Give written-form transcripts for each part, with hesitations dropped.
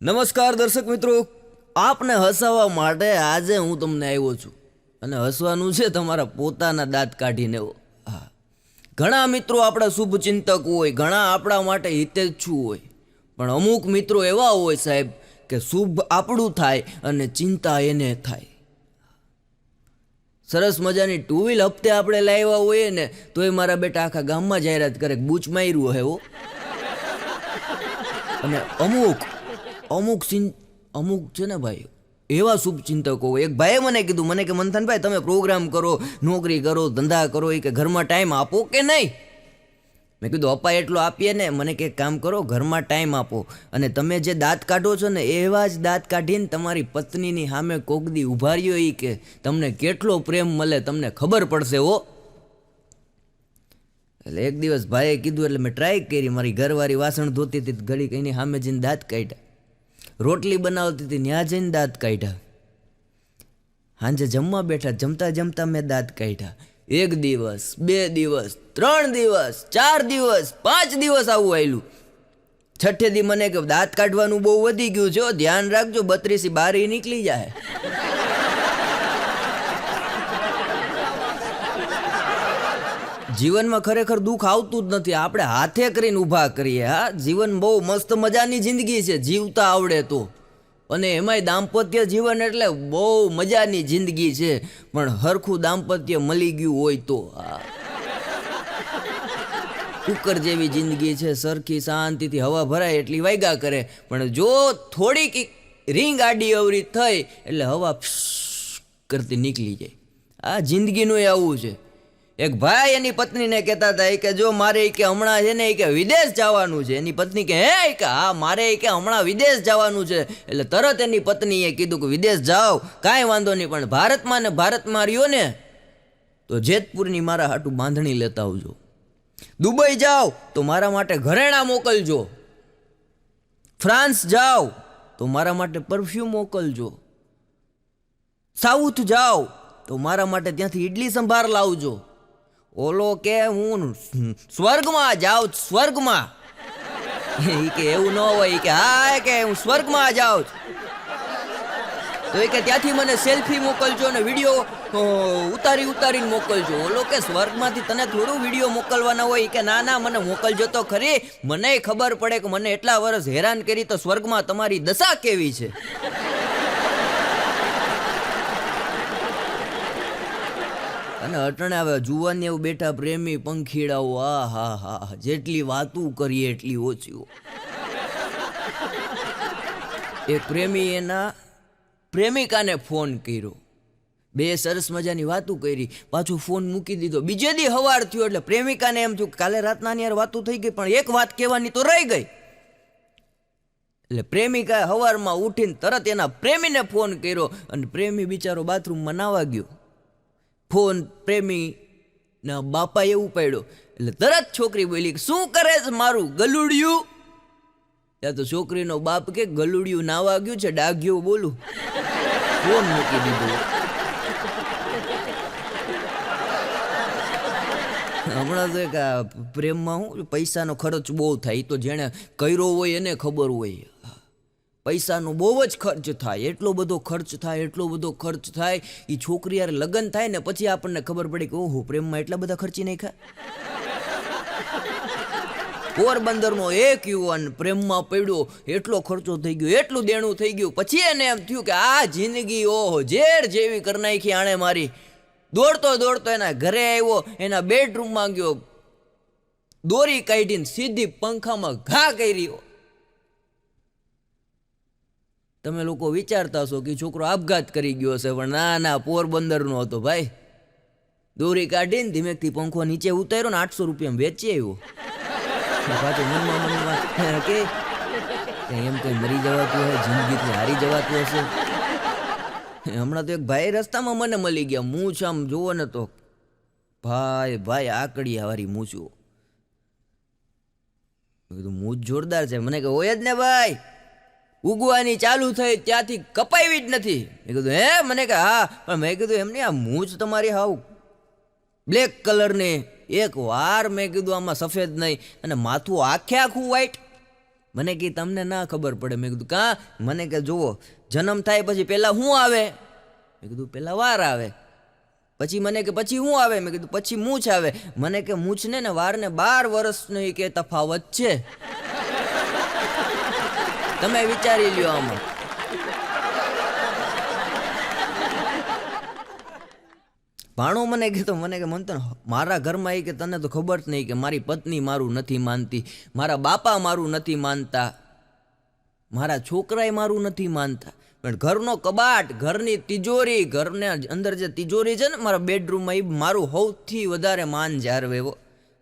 નમસ્કાર દર્શક મિત્રો, આપને હસાવવા માટે આજે હું તમને આવ્યો છું અને હસવાનું છે તમારા પોતાના દાંત કાઢીને. હા, ઘણા મિત્રો આપણા શુભચિંતક હોય, ઘણા આપણા માટે હિતેચ્છુ હોય, પણ અમુક મિત્રો એવા હોય સાહેબ કે શુભ આપણું થાય અને ચિંતા એને થાય. સરસ મજાની ટુ વ્હીલ હપ્તે આપણે લાવ્યા હોઈએ ને તો એ મારા બેટા આખા ગામમાં જાહેરાત કરે બૂચ માર્યું હે હો. અને અમુક છે ને ભાઈ એવા શુભચિંતકો હોય. એક ભાઈએ મને કીધું, મને કે મંથનભાઈ તમે પ્રોગ્રામ કરો, નોકરી કરો, ધંધા કરો, એ કે ઘરમાં ટાઈમ આપો કે નહીં? મેં કીધું અપા એટલો આપીએ ને. મને કે કામ કરો, ઘરમાં ટાઈમ આપો અને તમે જે દાંત કાઢો છો ને એવા જ દાંત કાઢીને તમારી પત્નીની સામે કોકદી ઉભા રહ્યો એ કે તમને કેટલો પ્રેમ મળે તમને ખબર પડશે હો. એટલે એક દિવસ ભાઈએ કીધું એટલે મેં ટ્રાય કરી. મારી ઘરવાળી વાસણ ધોતી હતી, ઘડી એની સામે જઈને દાંત કાઢ્યા. રોટલી બનાવતી હતી, ત્યાં જઈને દાંત કાઢ્યા. સાંજે જમવા બેઠા, જમતા જમતા મેં દાંત કાઢ્યા. 1 દિવસ, 2 દિવસ, 3 દિવસ, 4 દિવસ, 5 દિવસ આવું આવેલું. છઠ્ઠે દી મને કે દાંત કાઢવાનું બહુ વધી ગયું છે, ધ્યાન રાખજો 32 બારી નીકળી જાય. જીવનમાં ખરેખર દુઃખ આવતું જ નથી, આપણે હાથે કરીને ઊભા કરીએ. હા, જીવન બહુ મસ્ત મજાની જિંદગી છે જીવતા આવડે તો. અને એમાંય દાંપત્ય જીવન એટલે બહુ મજાની જિંદગી છે, પણ હરખું દાંપત્ય મળી ગયું હોય તો. કુકર જેવી જિંદગી છે, સરખી શાંતિથી હવા ભરાય એટલી વાગ્યા કરે, પણ જો થોડીક રીંગ આડી અવરી થઈ એટલે હવા કરતી નીકળી જાય. આ જિંદગીનું આવું છે. એક ભાઈ એની પત્નીને કહેતા હતા કે જો મારે કે હમણાં છે ને કે વિદેશ જવાનું છે. એની પત્ની કે હે કે હા મારે કે હમણાં વિદેશ જવાનું છે. એટલે તરત એની પત્નીએ કીધું કે વિદેશ જાઓ કાંઈ વાંધો નહીં, પણ ભારતમાં ને ભારતમાં રહ્યો ને તો જેતપુરની મારા હાટું બાંધણી લેતા આવજો. દુબઈ જાઓ તો મારા માટે ઘરેણાં મોકલજો. ફ્રાન્સ જાઓ તો મારા માટે પરફ્યુમ મોકલજો. સાઉથ જાઓ તો મારા માટે ત્યાંથી ઇડલી સંભાર લાવજો. ઓલો કે હું સ્વર્ગમાં જાઉં, સ્વર્ગમાં. એ કે એવું ન હોય કે હા કે હું સ્વર્ગમાં જાઉં તો એ કે ત્યાંથી મને સેલ્ફી મોકલજો ને વિડીયો ઉતારીને મોકલજો. ઓલો કે સ્વર્ગમાંથી તને થોડું વિડીયો મોકલવાના હોય કે ના ના મને મોકલજો તો ખરી, મને ખબર પડે કે મને એટલા વર્ષ હેરાન કરી તો સ્વર્ગમાં તમારી દશા કેવી છે. અને અટણે આવે જુવાની એવું બેઠા પ્રેમી પંખીડાઓ, આ હા હા જેટલી વાતું કરીએ એટલી ઓછી. એક પ્રેમી એના પ્રેમિકાને ફોન કર્યો, બે સરસ મજાની વાતું કરી, પાછું ફોન મૂકી દીધો. બીજે દી સવાર થયો એટલે પ્રેમિકાને એમ થયું કાલે રાતના ની યાર વાતું થઈ ગઈ પણ એક વાત કહેવાની તો રહી ગઈ. એટલે પ્રેમિકાએ સવારમાં ઉઠીને તરત એના પ્રેમીને ફોન કર્યો અને પ્રેમી બિચારો બાથરૂમમાં નાવા ગયો. ફોન પ્રેમીના બાપાએ ઉપાડ્યો એટલે તરત છોકરી બોલી શું કરે છે મારું ગલુડિયું? ત્યાં તો છોકરીનો બાપ કે ગલુડિયું નાવા ગયું છે, ડાઘ્યો બોલું. ફોન મૂકી દીધો. હમણાં તો એક પ્રેમમાં હું પૈસાનો ખર્ચ બહુ થાય, તો જેણે કર્યો હોય એને ખબર હોય. પૈસાનો બહુ જ ખર્ચ થાય, એટલો બધો ખર્ચ થાય. એ છોકરી યાર લગ્ન થાય ને પછી આપણને ખબર પડે કે ઓહો પ્રેમમાં એટલા બધા ખર્ચી નાખ્યા. પોરબંદરનો એક યુવાન પ્રેમમાં પડ્યો, એટલો ખર્ચો થઈ ગયો, એટલું દેણું થઈ ગયું. પછી એને એમ થયું કે આ જિંદગી ઓહો ઝેર જેવી કરી નાખી આણે મારી. દોડતો એના ઘરે આવ્યો, એના બેડરૂમમાં ગયો, દોરી કાઢીને સીધી પંખામાં ઘા કરી. તમે લોકો વિચારતા હશો કે છોકરો આપઘાત કરી ગયો હશે, પણ ના ના પોરબંદરનો હતો ભાઈ. દોરી કાઢીને ધીમેકથી પંખો નીચે ઉતાર્યો ને 800 રૂપિયામાં વેચી આવ્યો. પાછું મનમાં કે એમ કંઈ મરી જવાતું હશે, જિંદગીથી હારી જવાતું હશે. હમણાં તો એક ભાઈ રસ્તામાં મને મળી ગયા, મૂછ આમ જોવો ને તો ભાઈ આકડિયા વાળી મૂછો. મેં કીધું મૂછ જોરદાર છે. મને કે હોય જ ને ભાઈ, ઉગવાની ચાલુ થઈ ત્યાંથી કપાવી જ નથી. મેં કીધું હે? મને કે હા. પણ મેં કીધું એમ નહીં, આ મૂછ તમારી હાવ બ્લેક કલરની, એક વાર મેં કીધું આમાં સફેદ નહીં, અને માથું આખે આખું વ્હાઈટ. મને કે તમને ના ખબર પડે. મેં કીધું કાં? મને કે જુઓ, જન્મ થાય પછી પહેલાં શું આવે? મેં કીધું પહેલાં વાર આવે. પછી મને કે પછી શું આવે? મેં કીધું પછી મૂછ આવે. મને કે મૂછને ને વારને 12 વર્ષનો એ કે તફાવત છે. તમે વિચારી લ્યો આમાં. ભાણો મને કહેતો, મને કે મનતો મારા ઘરમાં એ કે તને તો ખબર જ નહીં કે મારી પત્ની મારું નથી માનતી, મારા બાપા મારું નથી માનતા, મારા છોકરાએ મારું નથી માનતા, પણ ઘરનો કબાટ, ઘરની તિજોરી, ઘરને અંદર જે તિજોરી છે ને મારા બેડરૂમમાં, એ મારું સૌથી વધારે માન જાળવે. મેં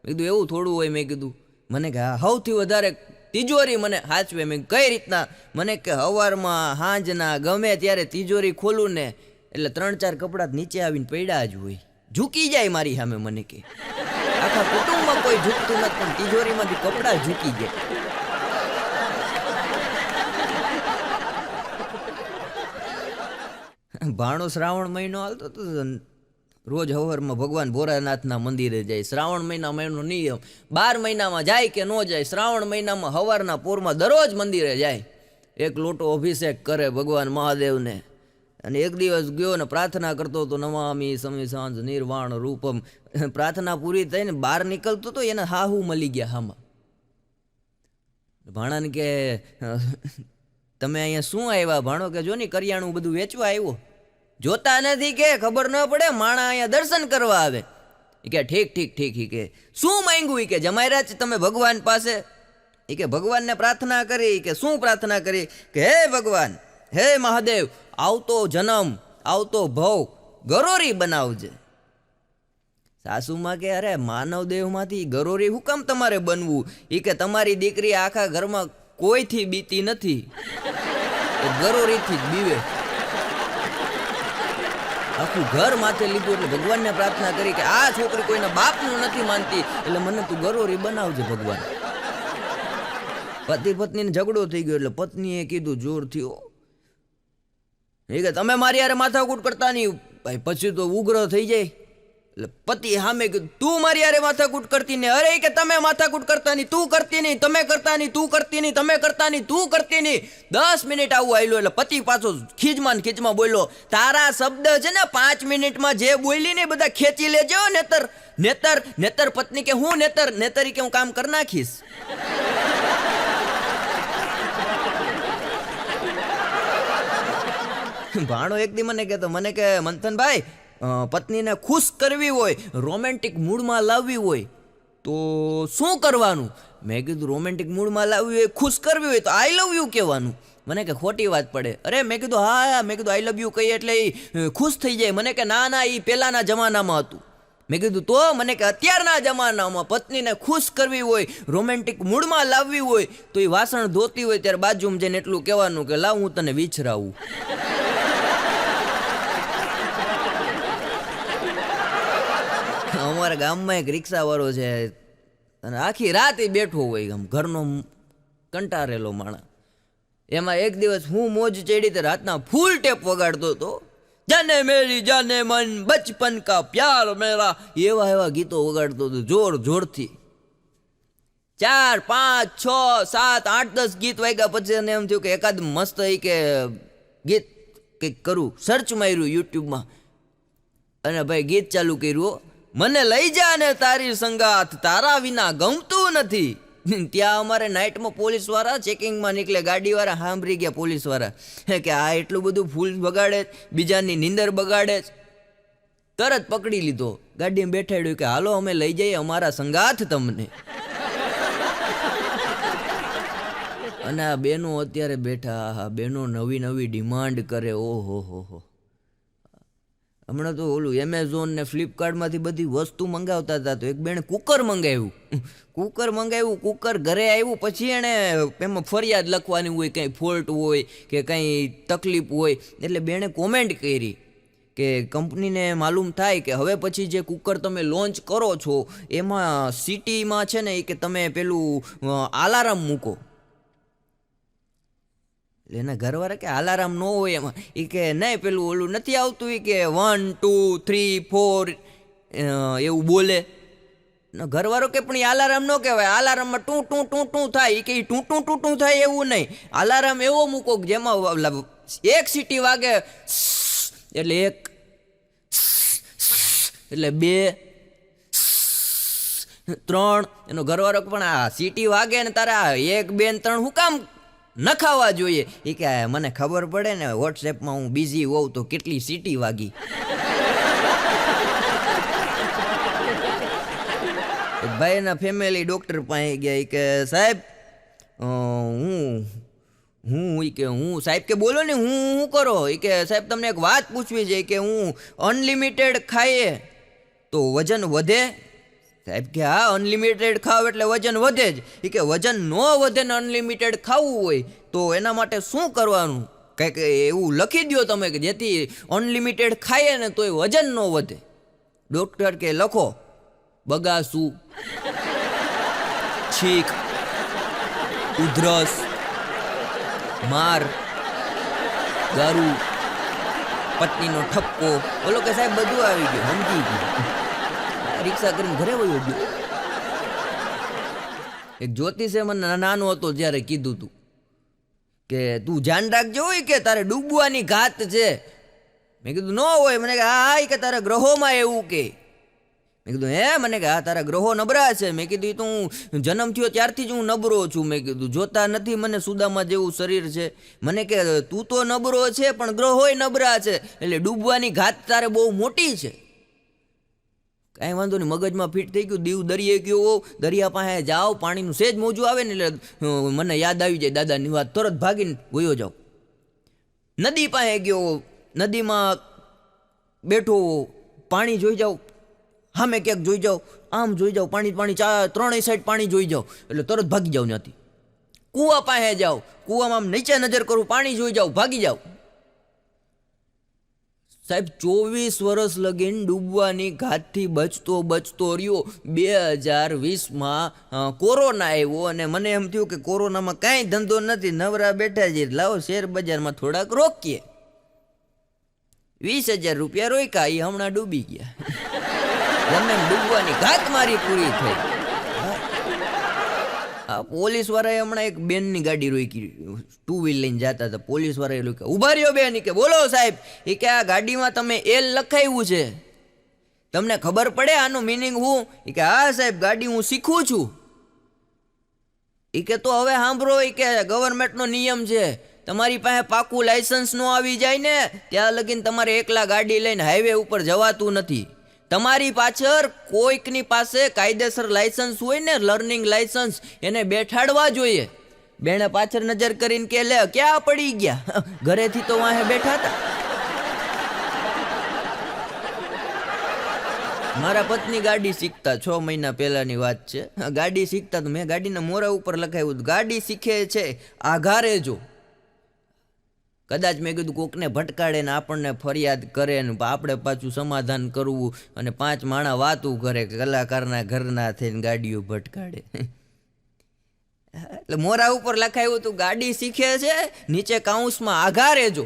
કીધું એવું થોડું હોય? મેં કીધું મને કે હા, સૌથી વધારે તિજોરી મને સાચવે. મેં કઈ રીતના? મને કે સવારમાં સાંજના ગમે ત્યારે તિજોરી ખોલું ને એટલે 3-4 કપડાં નીચે આવીને પડ્યા જ હોય, ઝૂકી જાય મારી સામે. મને કે આખા કુટુંબમાં કોઈ ઝૂકતું નથી, પણ તિજોરીમાંથી કપડાં ઝૂકી જાય. ભાણો શ્રાવણ મહિનો હાલતો હતો, રોજ સવારમાં ભગવાન ભોળાનાથના મંદિરે જાય. શ્રાવણ મહિનામાં એનો નિયમ, 12 મહિનામાં જાય કે ન જાય, શ્રાવણ મહિનામાં સવારના પોરમાં દરરોજ મંદિરે જાય, 1 લોટો અભિષેક કરે ભગવાન મહાદેવને. અને એક દિવસ ગયો ને પ્રાર્થના કરતો હતો, નમામી સમી સાંજ નિર્વાણ રૂપમ. પ્રાર્થના પૂરી થઈને બહાર નીકળતો હતો, એને હાહુ મળી ગયા હામાં. ભાણાને કે તમે અહીંયા શું આવ્યા? ભાણો કે જો ને કરિયાણું બધું વેચવા આવ્યો. જોતા નથી કે ખબર ન પડે, માણા અહીંયા દર્શન કરવા આવે. એ કે ઠીક ઠીક ઠીક. એ કે શું માંગ્યું? એ કે જમાયરા છે તમે ભગવાન પાસે. એ કે ભગવાનને પ્રાર્થના કરી. કે શું પ્રાર્થના કરી? કે હે ભગવાન, હે મહાદેવ, આવતો જન્મ, આવતો ભવ ગરોરી બનાવજે. સાસુમાં કે અરે માનવ દેહમાંથી ગરોરી હું કામ તમારે બનવું? એ કે તમારી દીકરી આખા ઘરમાં કોઈથી બીતી નથી, ગરોરીથી જ બીવે. આખું ઘર માથે લીધું. એટલે ભગવાનને પ્રાર્થના કરી કે આ છોકરી કોઈના બાપનું નથી માનતી, એટલે મને તું ગરોરી બનાવજે ભગવાન. પતિ પત્નીને ઝઘડો થઈ ગયો, એટલે પત્નીએ કીધું જોરથી, એ કે તમે મારી યારે માથાકૂટ કરતા નહીં. ભાઈ પછી તો ઉગ્ર થઈ જાય. એટલે પતિ સામે કીધું તું મારી યારે માથાકૂટ કરતી ને? અરે કે તમે માથાકૂટ કરતા નહીં, તું કરતી નહીં, તમે કરતા નહીં, તું કરતી નહીં, તમે કરતા નહીં, તું કરતી નહીં. 10 મિનિટ આવું આવેલું. એટલે પતિ પાછો ખીજમાં બોલ્યો, તારા શબ્દ છે ને 5 મિનિટમાં જે બોલી ને બધા ખેંચી લેજો. નેતર પત્ની કે હું નેતર કે હું કામ કરી નાખીશ. ભાણો એક દી મને કહેતો, મને કે મંથનભાઈ, પત્નીને ખુશ કરવી હોય, રોમેન્ટિક મૂડમાં લાવવી હોય તો શું કરવાનું? મેં કીધું રોમેન્ટિક મૂડમાં લાવવી હોય, ખુશ કરવી હોય તો આઈ લવ યુ કહેવાનું. મને કે ખોટી વાત પડે. અરે મેં કીધું હા. મેં કીધું આઈ લવ યુ કહીએ એટલે એ ખુશ થઈ જાય. મને કે ના, એ પહેલાંના જમાનામાં હતું. મેં કીધું તો? મને કે અત્યારના જમાનામાં પત્નીને ખુશ કરવી હોય, રોમેન્ટિક મૂડમાં લાવવી હોય તો એ વાસણ ધોતી હોય ત્યારે બાજુમાં જઈને એટલું કહેવાનું કે લાવ હું તને વિછરાવું. અમારા ગામમાં એક રિક્ષાવાળો છે, અને આખી રાત એ બેઠો હોય, ઘરનો કંટારેલો માણસ. એમાં એક દિવસ હું મોજ ચડી તો રાતના ફૂલ ટેપ વગાડતો હતો. જાને મેરી જાને મન બચપન કા પ્યાર મેરા, એવા ગીતો વગાડતો હતો જોરથી. 4, 5, 6, 7, 8, 10 ગીત વાગ્યા પછી એને એમ થયું કે એકાદ મસ્ત કે ગીત કંઈક કરું. સર્ચ માર્યું યુટ્યુબમાં, અને ભાઈ ગીત ચાલુ કર્યું, મને લઈ જા ને તારી સંગાથ, તારા વિના ગમતું નથી. ત્યાં અમારે નાઇટમાં પોલીસવાળા ચેકિંગમાં નીકળે, ગાડીવાળા સાંભળી ગયા પોલીસવાળા કે આ એટલું બધું ફૂલ બગાડે, બીજાની નીંદર બગાડે. તરત પકડી લીધો, ગાડીમાં બેઠાડ્યું કે હાલો અમે લઈ જઈએ અમારા સંગાથ તમને. અને આ બેનો અત્યારે બેઠા, બેનો નવી ડિમાન્ડ કરે. ઓહો. હમણાં તો ઓલું એમેઝોન ને ફ્લિપકાર્ટમાંથી બધી વસ્તુ મંગાવતા હતા, તો એક બેને કુકર મંગાવ્યું. કુકર ઘરે આવ્યું પછી એણે એમાં ફરિયાદ લખવાની હોય, કંઈ ફોલ્ટ હોય કે કંઈ તકલીફ હોય, એટલે બેને કોમેન્ટ કરી કે કંપનીને માલુમ થાય કે હવે પછી જે કુકર તમે લોન્ચ કરો છો એમાં સિટીમાં છે ને એ કે તમે પેલું અલાર્મ મૂકો. એટલે એના ઘરવાળા કે અલાર્મ ન હોય એમાં. એ કે નહીં, પેલું ઓલું નથી આવતું એ કે 1, 2, 3, 4 એવું બોલે. એનો ઘરવાળો કે પણ એ અલાર્મ ન કહેવાય, અલાર્મમાં ટું ટું ટું ટું થાય. કે ટું ટું ટું ટું થાય એવું નહીં, અલાર્મ એવો મૂકો કે જેમાં એક સીટી વાગે એટલે 1, એટલે 2, 3. એનો ઘરવાળો પણ આ સીટી વાગે ને તારા 1, 2 ને 3 હું કામ નખાવા જોઈએ? એ કે મને ખબર પડે ને વોટ્સએપમાં હું બિઝી હોઉં તો કેટલી સીટી વાગી. ભાઈના ફેમિલી ડૉક્ટર પાસે ગયા. એ કે સાહેબ હું સાહેબ કે બોલો ને, હું કરો? એ કે સાહેબ તમને એક વાત પૂછવી છે કે હું અનલિમિટેડ ખાઈએ તો વજન વધે? સાહેબ કે હા, અનલિમિટેડ ખાવ એટલે વજન વધે જ. એ કે વજન ન વધે ને અનલિમિટેડ ખાવું હોય તો એના માટે શું કરવાનું? કંઈક એવું લખી દો તમે કે જેથી અનલિમિટેડ ખાઈએ ને તોય વજન ન વધે. ડૉક્ટર કે લખો બગાસું, છીંક, ઉધરસ, માર, ગારું, પત્નીનો ઠપકો. બોલો કે સાહેબ બધું આવી ગયું, સમજી ગયું. રિક્ષા કરીને ઘરે વયો ગયો. એક જ્યોતિષે મને નાનો હતો જ્યારે કીધું તું કે તું ધ્યાન રાખજો હોય કે તારે ડૂબવાની ઘાત છે. મેં કીધું ન હોય. મને કે હા, કે તારા ગ્રહોમાં એવું કે. મેં કીધું હે? મને કે હા, તારા ગ્રહો નબળા છે. મેં કીધું તો હું જન્મ થયો ત્યારથી જ હું નબળો છું. મેં કીધું જોતા નથી મને સુદામા જેવું શરીર છે. મને કે તું તો નબળો છે પણ ગ્રહોય નબળા છે, એટલે ડૂબવાની ઘાત તારે બહુ મોટી છે. કાંઈ વાંધો નહીં, મગજમાં ફિટ થઈ ગયું. દીવ દરિયે ગયો, દરિયા પાસે જાઓ, પાણીનું સેજ મોજું આવે ને એટલે મને યાદ આવી જાય દાદાની વાત, તરત ભાગીને વયો જાઓ. નદી પાસે ગયો, નદીમાં બેઠો, પાણી જોઈ જાઓ, સામે ક્યાંક જોઈ જાઓ, આમ જોઈ જાઓ, પાણી ત્રણેય સાઈડ પાણી જોઈ જાઓ એટલે તરત ભાગી જાઓ ત્યાંથી. કૂવા પાસે જાઓ, કૂવામાં આમ નીચે નજર કરું, પાણી જોઈ જાઓ, ભાગી જાઓ. સાહેબ 24 વર્ષ લગીન ડૂબવાની ઘાતથી બચતો રહ્યો. 2020માં કોરોના આવ્યો અને મને એમ થયું કે કોરોનામાં કાંઈ ધંધો નથી, નવરા બેઠા છે, લાવો શેર બજારમાં થોડાક રોકીએ. 20,000 રૂપિયા રોક્યા, એ હમણાં ડૂબી ગયા. ગમે ડૂબવાની ઘાત મારી પૂરી થઈ. આ પોલીસ વાળાએ હમણાં એક બેનની ગાડી રોકી, 2 વ્હીલ લઈને જતા હતા. પોલીસ વાળાએ રોક્યા, ઉભા રહ્યો બેન. કે બોલો સાહેબ. એ કે આ ગાડીમાં તમે એલ લખાવ્યું છે, તમને ખબર પડે આનું મિનિંગ હું? એ કે હા સાહેબ, ગાડી હું શીખું છું. એ કે તો હવે સાંભળો, એ કે ગવર્મેન્ટનો નિયમ છે, તમારી પાસે પાકું લાયસન્સ નો આવી જાય ને ત્યાં લગીને તમારે એકલા ગાડી લઈને હાઈવે ઉપર જવાતું નથી. તમારી પાછળ કોઈકની પાસે કાયદેસર લાયસન્સ હોય ને, લર્નિંગ લાયસન્સ, એને બેઠાડવા જોઈએ. બેને પાછળ નજર કરીને કે લે ક્યાં પડી ગયા, ઘરેથી તો વાહે બેઠા હતા. મારા પત્ની ગાડી શીખતા 6 મહિના પહેલાની વાત છે. ગાડી શીખતા તો મેં ગાડીના મોરા ઉપર લખાવ્યું ગાડી શીખે છે આઘારે જો. કદાચ મેં કીધું કોકને ભટકાડે ને આપણને ફરિયાદ કરે ને આપણે પાછું સમાધાન કરવું અને 5 માણા વાતું કરે કે કલાકારના ઘરના થઈને ગાડીઓ ભટકાડે. એટલે મોરા ઉપર લખાયું હતું ગાડી શીખે છે, નીચે કાઉન્સમાં આઘારે જો.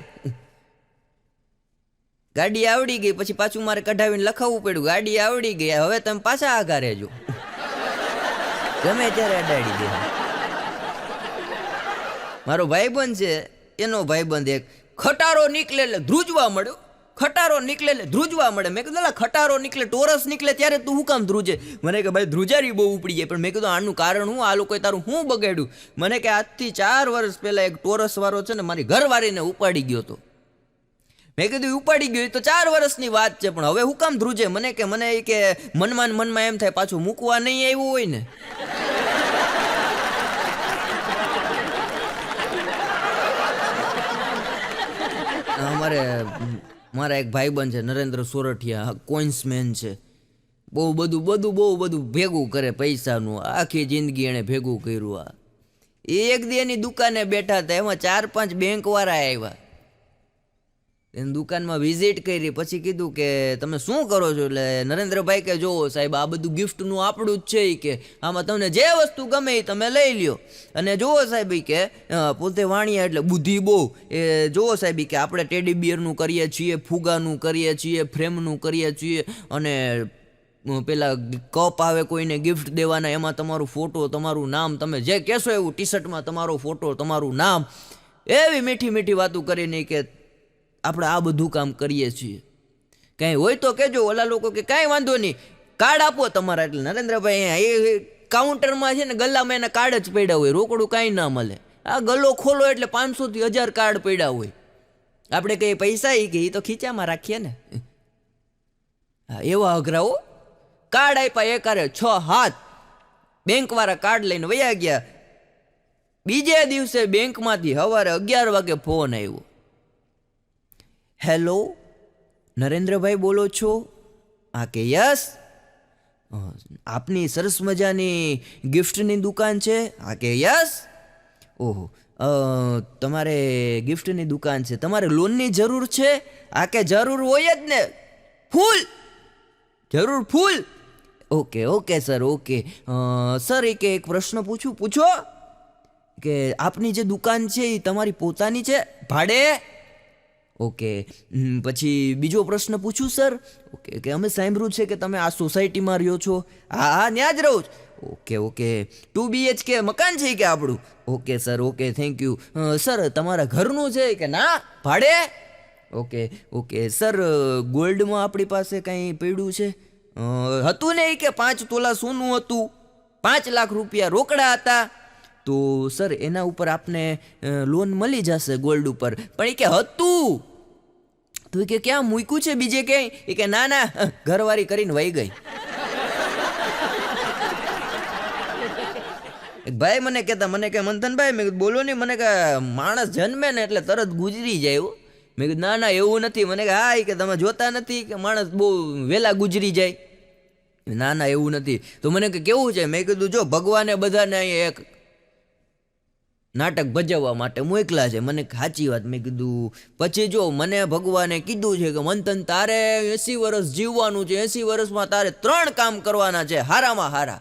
ગાડી આવડી ગઈ પછી પાછું મારે કઢાવીને લખાવવું પડ્યું ગાડી આવડી ગઈ, હવે તમે પાછા આઘારે જો. ગમે ત્યારે અડાડી દે. મારો ભાઈબંધ છે, એનો ભાઈબંધ એક ખટારો નીકળે એટલે ધ્રુજવા મળ્યો. ખટારો નીકળે એટલે ધ્રુજવા મળે. મેં કીધું ખટારો નીકળે, ટોરસ નીકળે ત્યારે તું શું કામ ધ્રુજે? મને કે ભાઈ ધ્રુજારી બહુ ઉપડી જાય. પણ મેં કીધું આનું કારણ હું, આ લોકોએ તારું શું બગાડ્યું? મને કે આજથી 4 વર્ષ પહેલા એક ટોરસ વાળો છે ને મારી ઘરવાળીને ઉપાડી ગયો હતો. મેં કીધું ઉપાડી ગયો તો 4 વર્ષની વાત છે, પણ હવે હું કામ ધ્રુજે? મને કે મનમાં એમ થાય પાછું મૂકવા નહીં આવ્યું હોય ને. મારા એક ભાઈબંધ છે નરેન્દ્ર સોરઠિયા, કોઇન્સમેન છે. બહુ બધું ભેગું કરે પૈસાનું, આખી જિંદગી એણે ભેગું કર્યું. આ એક દી એની દુકાને બેઠા હતા, એમાં 4-5 બેંકવાળા આવ્યા. એની દુકાનમાં વિઝિટ કરી, પછી કીધું કે તમે શું કરો છો? એટલે નરેન્દ્રભાઈ કે જો સાહેબ આ બધું ગિફ્ટનું આપણું જ છે, કે આમાં તમને જે વસ્તુ ગમે એ તમે લઈ લ્યો. અને જુઓ સાહેબ કે પોતે વાણિયા એટલે બુદ્ધિ બહુ. એ જુઓ સાહેબ કે આપણે ટેડી બિયરનું કરીએ છીએ, ફુગાનું કરીએ છીએ, ફ્રેમનું કરીએ છીએ, અને પેલા કપ આવે કોઈને ગિફ્ટ દેવાના, એમાં તમારો ફોટો, તમારું નામ, તમે જે કહેશો એવું, ટી શર્ટમાં તમારો ફોટો, તમારું નામ, એવી મીઠી મીઠી વાતો કરીને કે આપણે આ બધું કામ કરીએ છીએ. કાંઈ હોય તો કહેજો. ઓલા લોકો કે કાંઈ વાંધો નહીં, કાર્ડ આપો તમારા. એટલે નરેન્દ્રભાઈ એ કાઉન્ટરમાં છે ને ગલ્લામાં એના કાર્ડ જ પડ્યા હોય, રોકડું કાંઈ ના મળે. આ ગલ્લો ખોલો એટલે 500 થી 1000 કાર્ડ પડ્યા હોય. આપણે કઈ પૈસા કે એ તો ખીચામાં રાખીએ ને. હા, એવા અઘરાઓ કાર્ડ આપ્યા એકારે 6-7 બેંકવાળા કાર્ડ લઈને વયા ગયા. બીજે દિવસે બેંકમાંથી સવારે 11 વાગે ફોન આવ્યો. હેલો, નરેન્દ્રભાઈ બોલો છો? હા કે યસ. આપની સરસ મજાની ગિફ્ટની દુકાન છે? હા કે યસ. ઓહો, તમારે ગિફ્ટની દુકાન છે, તમારે લોનની જરૂર છે? હા કે જરૂર હોય જ ને, ફૂલ જરૂર, ફૂલ. Okay okay sir, okay. Sir કે એક પ્રશ્ન પૂછું? પૂછો. કે આપની જે દુકાન છે એ તમારી પોતાની છે, ભાડે? ઓકે. પછી બીજો પ્રશ્ન પૂછું સર? ઓકે કે અમે સાંભળ્યું છે કે તમે આ સોસાયટીમાં રહ્યો છો? હા હા, ત્યાં જ રહું છું. Okay okay. 2 BHK મકાન છે કે આપણું? Okay sir, okay, thank you. Sir તમારા ઘરનું છે કે ના ભાડે? Okay okay. સર ગોલ્ડમાં આપણી પાસે કંઈ પડ્યું છે? હતું ને કે 5 તોલા સોનું હતું, 5 લાખ રૂપિયા રોકડા હતા. તો સર એના ઉપર આપને લોન મળી જશે ગોલ્ડ ઉપર. પણ એ કે હતું તો કે ક્યાં મૂક્યું છે બીજે ક્યાંય? એ કે ના ના, ઘરવાળી કરીને વહી ગઈ. ભાઈ મને કહેતા, મને કે મંથનભાઈ, મેં કીધું બોલો નહીં. મને કે માણસ જન્મે ને એટલે તરત ગુજરી જાય એવું. મેં કીધું ના ના એવું નથી. મને કે હા, કે તમે જોતા નથી કે માણસ બહુ વહેલા ગુજરી જાય? ના ના એવું નથી. તો મને કે કેવું છે? મેં કીધું જો ભગવાને બધાને એક નાટક ભજવવા માટે મોકલા છે. મને સાચી વાત. મેં કીધું પછી જો મને ભગવાને કીધું છે કે મંથન તારે 80 વર્ષ જીવવાનું છે, 80 વર્ષમાં તારે 3 કામ કરવાના છે હારામાં હારા.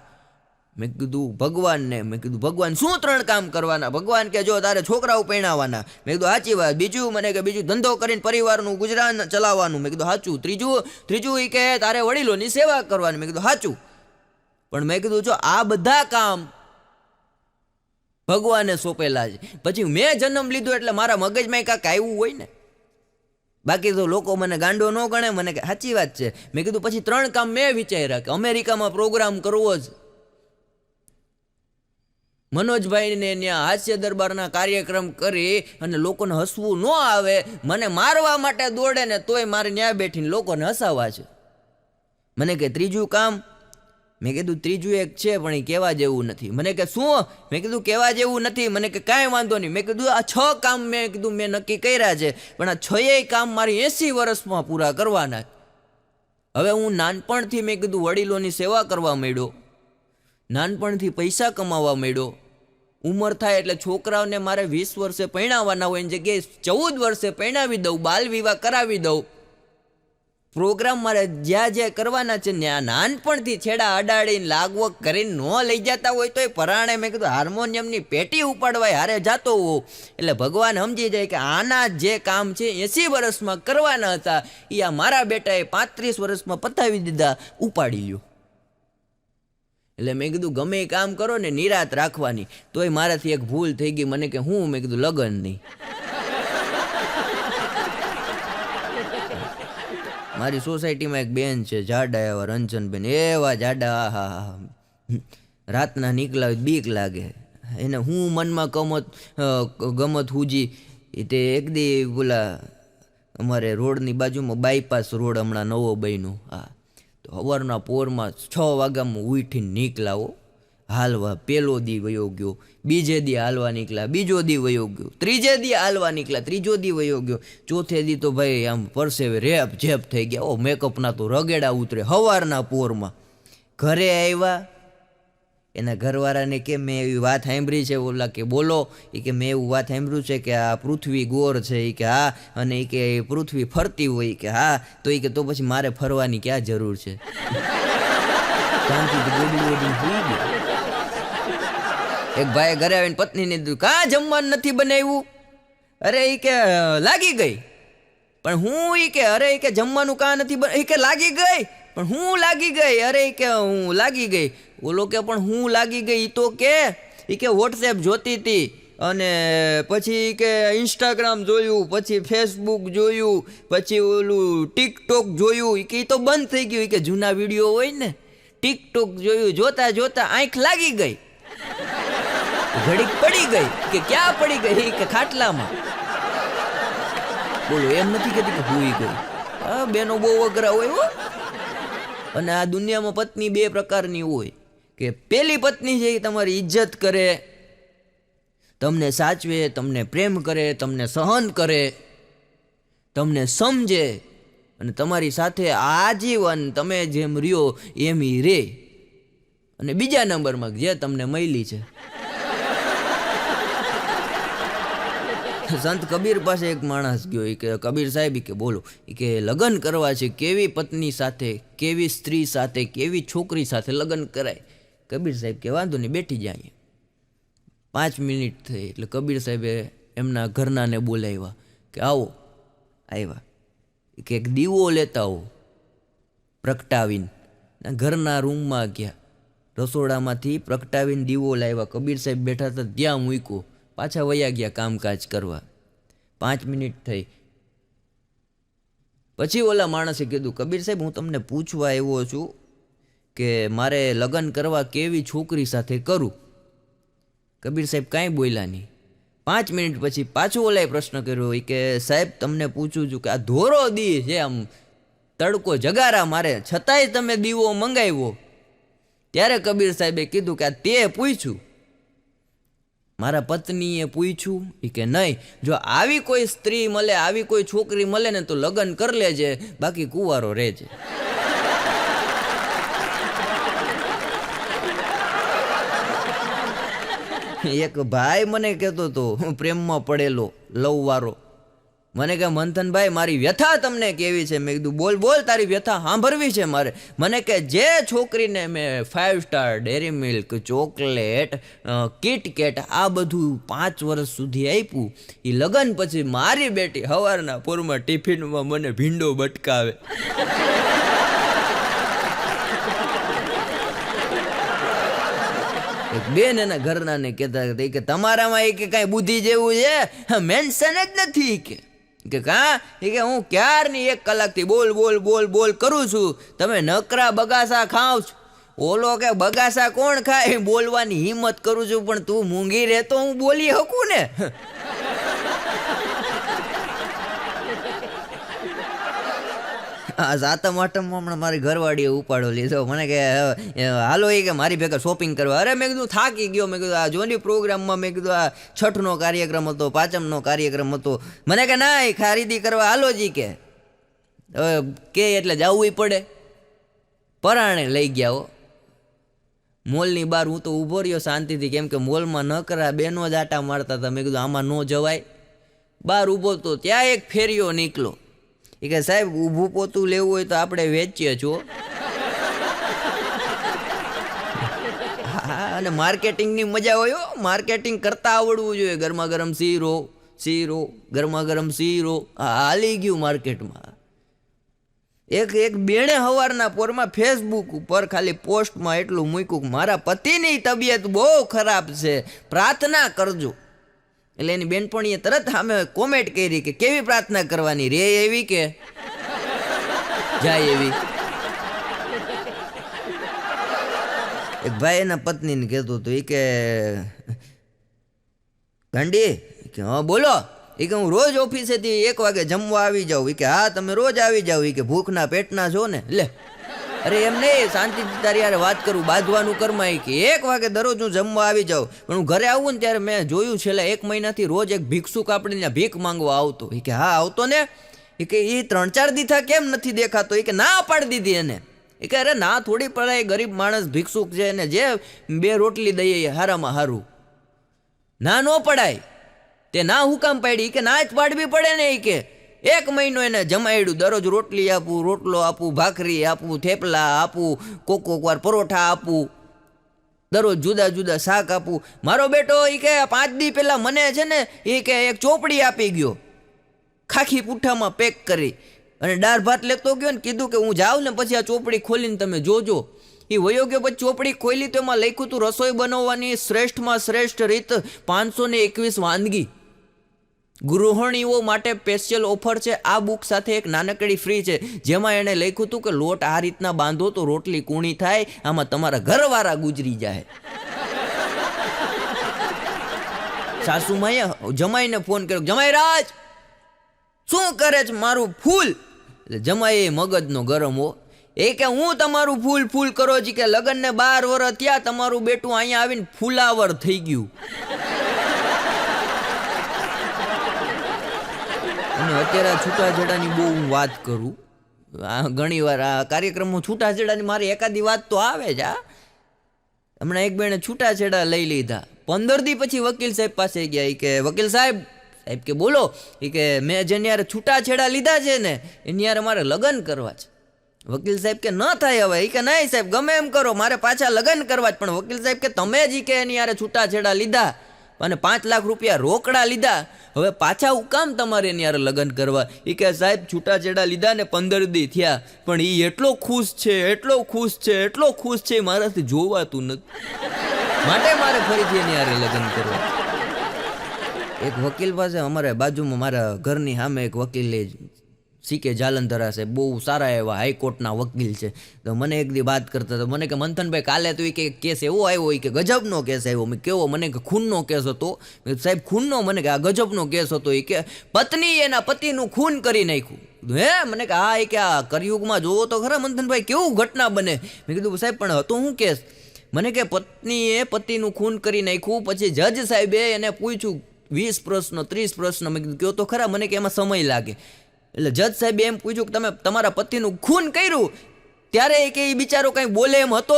મેં કીધું ભગવાનને, મેં કીધું ભગવાન શું 3 કામ કરવાના? ભગવાન કે જો તારે છોકરાઓ પરણાવવાના. મેં કીધું સાચી વાત. બીજું? મને કે બીજું ધંધો કરીને પરિવારનું ગુજરાન ચલાવવાનું. મેં કીધું સાચું. ત્રીજું એ કે તારે વડીલોની સેવા કરવાની. મેં કીધું સાચું. પણ મેં કીધું જો આ બધા કામ ભગવાને સોંપેલા છે. પછી મેં જન્મ લીધો એટલે મારા મગજમાં કાંઈક આવ્યું હોય ને, બાકી તો લોકો મને ગાંડો ન ગણે. મને કે સાચી વાત છે. મેં કીધું પછી 3 કામ મેં વિચાર્યા કે અમેરિકામાં પ્રોગ્રામ કરવો જ, મનોજભાઈને ત્યાં હાસ્ય દરબારના કાર્યક્રમ કરી અને લોકોને હસવું ન આવે, મને મારવા માટે દોડે ને તોય મારે ન્યા બેઠીને લોકોને હસાવવા છે. મને કે ત્રીજું કામ? મેં કીધું ત્રીજું એક છે પણ એ કહેવા જેવું નથી. મને કે શું? મેં કીધું કહેવા જેવું નથી. મને કે કાંઈ વાંધો નહીં. મેં કીધું આ 6 કામ મેં કીધું મેં નક્કી કર્યા છે, પણ આ 6 કામ મારી 80 વર્ષમાં પૂરા કરવાના. હવે હું નાનપણથી મેં કીધું વડીલોની સેવા કરવા માંડ્યો, નાનપણથી પૈસા કમાવા માંડ્યો. ઉંમર થાય એટલે છોકરાઓને મારે 20 વર્ષે પરણાવવાના હોય એની જગ્યાએ 14 વર્ષે પરણાવી દઉં, બાલ વિવાહ કરાવી દઉં. પ્રોગ્રામ મારે જ્યાં જ્યાં કરવાના છે ત્યાં નાનપણથી છેડા અડાડીને લાગવગ કરીને ન લઈ જતા હોય તોય પરાણે મેં કીધું હાર્મોનિયમની પેટી ઉપાડવાય હારે જાતો હોઉં. એટલે ભગવાન સમજી જાય કે આના જે કામ છે 80 વર્ષમાં કરવાના હતા એ આ મારા બેટાએ 35 વર્ષમાં પતાવી દીધા, ઉપાડી લ્યો. એટલે મેં કીધું ગમે એ કામ કરો ને નિરાત રાખવાની. તોય મારાથી એક ભૂલ થઈ ગઈ. મને કે હું? મેં કીધું લગ્ન નહીં. મારી સોસાયટીમાં એક બેન છે જાડા એવા, રંજનબેન, એવા જાડા, આહા, રાતના નીકળ્યા હોય બીક લાગે એને. હું મનમાં ગમત હુજી તે એક દી બોલા અમારે રોડની બાજુમાં બાયપાસ રોડ હમણાં નવો બન્યો, હા, તો સવારના પોરમાં 6 વાગ્યામાં ઉઠીને નીકળાવો હાલવા. પેલો દી વયો ગયો, બીજે દી હાલવા નીકળ્યા, બીજો દી વયો ગયો, ત્રીજે દી હાલવા નીકળ્યા, ત્રીજો દી વયો ગયો, ચોથે દી તો ભાઈ આમ પરસેવે રેપ જેપ થઈ ગયા. ઓ મેકઅપના તો રગેડા ઉતરે. સવારના પોરમાં ઘરે આવ્યા, એના ઘરવાળાને કે મેં એવી વાત સાંભળી છે. ઓલા કે બોલો? એ કે મેં એવું વાત સાંભળ્યું છે કે આ પૃથ્વી ગોળ છે. એ કે હા, અને એ કે પૃથ્વી ફરતી હોય. કે હા. તો એ કે તો પછી મારે ફરવાની ક્યાં જરૂર છે? શાંતિથી ગોડી ગોડીને સુઈ ગયો. એક ભાઈ ઘરે આવીને પત્નીને કીધું કાં જમવાનું નથી બનાવ્યું? અરે એ કે લાગી ગઈ. પણ હું? એ કે અરે એ કે જમવાનું કાં નથી એ કે લાગી ગઈ. પણ હું લાગી ગઈ. અરે કે હું લાગી ગઈ. ઓલો કે પણ હું લાગી ગઈ એ તો કે વોટ્સએપ જોતી હતી અને પછી કે ઇન્સ્ટાગ્રામ જોયું, પછી ફેસબુક જોયું, પછી ઓલું ટિકટોક જોયું. કે એ તો બંધ થઈ ગયું. કે જૂના વિડીયો હોય ને ટિકટોક જોયું, જોતા જોતા આંખ લાગી ગઈ. ઘડીક પડી ગઈ. કે ક્યાં પડી ગઈ? કે ખાટલામાં. બોલો, એમ નથી કહેતી કે ભૂઈ ગઈ. હા, બેનો બહુ અઘરા હોય હો. અને આ દુનિયામાં પત્ની બે પ્રકારની હોય. કે પેલી પત્ની છે એ તમારી ઇજ્જત કરે, તમને સાચવે, તમને પ્રેમ કરે, તમને સહન કરે, તમને સમજે અને તમારી સાથે આજીવન તમે જેમ રહ્યો એમ ઈ રે. અને બીજા નંબરમાં જે તમને મળી છે. સંત કબીર પાસે એક માણસ ગયો. કે કબીર સાહેબ કે બોલો, કે લગ્ન કરવા છે, કેવી પત્ની સાથે, કેવી સ્ત્રી સાથે, કેવી છોકરી સાથે લગ્ન કરાય? કબીર સાહેબ કે વાંધો નહીં, બેઠી જાય. 5 મિનિટ થઈ એટલે કબીર સાહેબે એમના ઘરનાને બોલાવ્યા. કે આવો. આવ્યા. કે એક દીવો લેતા આવો પ્રગટાવીને. ઘરના રૂમમાં ગયા, રસોડામાંથી પ્રગટાવીને દીવો લાવ્યા. કબીર સાહેબ બેઠા હતા ત્યાં મૂક્યો, પાછા વયા ગયા કામકાજ કરવા. 5 મિનિટ થઈ પછી ઓલા માણસે કીધું, કબીર સાહેબ હું તમને પૂછવા આવ્યો છું કે મારે લગ્ન કરવા કેવી છોકરી સાથે કરું? કબીર સાહેબ કાંઈ બોલ્યા નહીં. 5 મિનિટ પછી પાછું ઓલાએ પ્રશ્ન કર્યો. કે સાહેબ તમને પૂછું છું કે આ ધોરો દી છે, આમ તડકો જગારા મારે, છતાંય તમે દીવો મંગાવ્યો. ત્યારે કબીર સાહેબે કીધું કે આ તે પૂછ્યું? મારા પત્નીએ પૂછ્યું? એ કે નહીં, જો આવી કોઈ સ્ત્રી મળે, આવી કોઈ છોકરી મળે ને તો લગ્ન કરી લેજે, બાકી કુંવારો રહેજે. એક ભાઈ મને કહેતો હતો, પ્રેમમાં પડેલો લવ વાળો, મને કે મંથનભાઈ મારી વ્યથા તમને કેવી છે? મેં કીધું બોલ બોલ, તારી વ્યથા સાંભળવી છે મારે. મને કે જે છોકરીને મેં 5 star, dairy milk, chocolate, KitKat આ બધું 5 વર્ષ સુધી આપ્યું, એ લગ્ન પછી મારી બેટી સવારના પોરમાં ટિફિનમાં મને ભીંડો બટકાવે. બેન એના ઘરનાને કહેતા કે તમારામાં એ કે કાંઈ બુદ્ધિ જેવું છે? મેન્શન જ નથી. કે કાં? કે હું ક્યારની 1 કલાકથી બોલ બોલ બોલ બોલ કરું છું, તમે નકરા બગાસા ખાવ છો. ઓલો કે બગાસા કોણ ખાય? બોલવાની હિંમત કરું છું, પણ તું મૂંગી રહેતો હું બોલી શકું ને. સાતમ આઠમમાં હમણાં મારી ઘરવાળીએ ઉપાડો લીધો. મને કે હાલો એ કે મારી ભેગા શોપિંગ કરવા. અરે મેં કીધું થાકી ગયો. મેં કીધું આ જોની પ્રોગ્રામમાં, મેં કીધું આ 6ઠનો કાર્યક્રમ હતો, 5મનો કાર્યક્રમ હતો. મને કે ના, ખરીદી કરવા હાલો જી કે એટલે જવું પડે. પરાણે લઈ ગયા હો. મોલની બહાર હું તો ઊભો રહ્યો શાંતિથી, કેમ કે મોલમાં ન કરા બેનો જ આટા મારતા હતા. મેં કીધું આમાં ન જવાય. બહાર ઊભો તો ત્યાં એક ફેરિયો નીકળો. એ કે સાહેબ ઊભું પોતું લેવું હોય તો આપણે વેચીએ છો. હા, અને માર્કેટિંગની મજા હોય. માર્કેટિંગ કરતા આવડવું જોઈએ. ગરમા ગરમ શીરો, ગરમા ગરમ શીરો હાલી ગયું માર્કેટમાં. એક બેણે સવારના પોરમાં ફેસબુક ઉપર ખાલી પોસ્ટમાં એટલું મૂક્યું, મારા પતિની તબિયત બહુ ખરાબ છે, પ્રાર્થના કરજો. એટલે એની બેનપણીએ તરત સામે કોમેન્ટ કરી કે કેવી પ્રાર્થના કરવાની? રે એવી કે જાય એવી? એક ભાઈ એના પત્નીને કહેતો હતો, એ કે ગાંડી, કે હા બોલો. એ કે હું રોજ ઓફિસેથી 1 વાગે જમવા આવી જાઉં. એ કે હા તમે રોજ આવી જાઓ. એ કે ભૂખના પેટના છો ને? લે અરે એમ નહીં, શાંતિથી તારી યાર વાત કરું, બાંધવાનું કરમાં. કે 1 વાગે દરરોજ હું જમવા આવી જાઉં, પણ હું ઘરે આવું ને ત્યારે મેં જોયું છેલ્લા 1 મહિનાથી રોજ એક ભિક્ષુક આપણે ભીખ માંગવા આવતો. એ કે હા આવતો ને. એ કે એ 3-4 દીથા કેમ નથી દેખાતો? એ કે ના પાડી દીધી એને. એ કે અરે ના થોડી પડાય, ગરીબ માણસ ભિક્ષુક છે ને જે 2 રોટલી દઈએ હારામાં હારું. ના ન પડાય. તે ના હું કામ પાડી? કે ના જ પાડવી પડે ને. એ કે 1 મહિનો એને જમાડ્યું, દરરોજ રોટલી આપું, રોટલો આપું, ભાખરી આપું, થેપલા આપું, કોક વાર પરોઠા આપું, દરરોજ જુદા જુદા શાક આપું. મારો બેટો એ કે 5 દી પહેલાં મને છે ને એ કે એક ચોપડી આપી ગયો, ખાખી પૂઠામાં પેક કરી. અને દાળ ભાત લેતો ગયો ને કીધું કે હું જાઉં ને પછી આ ચોપડી ખોલીને તમે જોજો. એ વયો ગયો પછી ચોપડી ખોલી તો એમાં લખ્યું હતું રસોઈ બનાવવાની શ્રેષ્ઠમાં શ્રેષ્ઠ રીત 521 વાનગી. ગૃહિણીઓ માટે સ્પેશિયલ ઓફર છે. આ બુક સાથે એક નાનકડી ફ્રી છે જેમાં એણે લખ્યું હતું કે લોટ આ રીતના બાંધો તો રોટલી કૂણી થાય, આમાં તમારા ઘરવાળા ગુજરી જાય. સાસુમાએ જમાઈને ફોન કર્યો, જમાઈ રાજ શું કરે છે મારું ફૂલ? એટલે જમાઈ મગજનો ગરમ હો. એ કે હું તમારું ફૂલ ફૂલ કરો છે કે લગ્નને 12 વર્ષ થયા, તમારું બેટું અહીંયા આવીને ફૂલાવર થઈ ગયું. અને અત્યારે છૂટાછેડાની બહુ હું વાત કરું, ઘણી વાર આ કાર્યક્રમમાં છૂટાછેડાની મારી એકાદી વાત તો આવે જ. હમણાં એક બેને છૂટાછેડા લઈ લીધા, 15 દી પછી વકીલ સાહેબ પાસે ગયા. કે વકીલ સાહેબ કે બોલો. એ કે મેં જેની યારે છૂટાછેડા લીધા છે ને એની યારે મારે લગ્ન કરવા છે. વકીલ સાહેબ કે ન થાય હવે. એ કે નહીં સાહેબ ગમે એમ કરો, મારે પાછા લગ્ન કરવા જ. પણ વકીલ સાહેબ કે તમે જ કે એની યારે છૂટાછેડા લીધા અને 5 લાખ રૂપિયા રોકડા લીધા, હવે પાછા હું કામ તમારે એની યારે લગ્ન કરવા? એ કે સાહેબ છૂટાછેડા લીધા ને 15 દી થયા પણ એ એટલો ખુશ છે, એટલો ખુશ છે, એટલો ખુશ છે, મારાથી જોવાતું નથી, માટે મારે ફરીથી એની યારે લગ્ન કરવા. એક વકીલ પાસે અમારે બાજુમાં મારા ઘરની સામે એક વકીલ સીકે જાલંધરા છે, બહુ સારા એવા હાઈકોર્ટના વકીલ છે. તો મને એક દી વાત કરતા હતા, મને કે મંથનભાઈ કાલે તો કે કેસ એવો આવ્યો કે ગજબનો કેસ આવ્યો. મેં કેવો? મને કે ખૂનનો કેસ હતો. સાહેબ ખૂનનો? મને કે આ ગજબનો કેસ હતો. એ કે પત્ની એના પતિનું ખૂન કરી નાખ્યું. હે? મને કે હા. એ કે આ કળિયુગમાં જોવો તો ખરા મંથનભાઈ કેવું ઘટના બને. મેં કીધું સાહેબ પણ હતો શું કેસ? મને કે પત્નીએ પતિનું ખૂન કરી નાખ્યું. પછી જજ સાહેબે એને પૂછ્યું 20 પ્રશ્ન 30 પ્રશ્ન. મેં કીધું કયો તો ખરા. મને કે એમાં સમય લાગે. એટલે જજ સાહેબે એમ પૂછ્યું કે તમે તમારા પતિનું ખૂન કર્યું ત્યારે કે એ બિચારો કંઈ બોલે એમ હતો?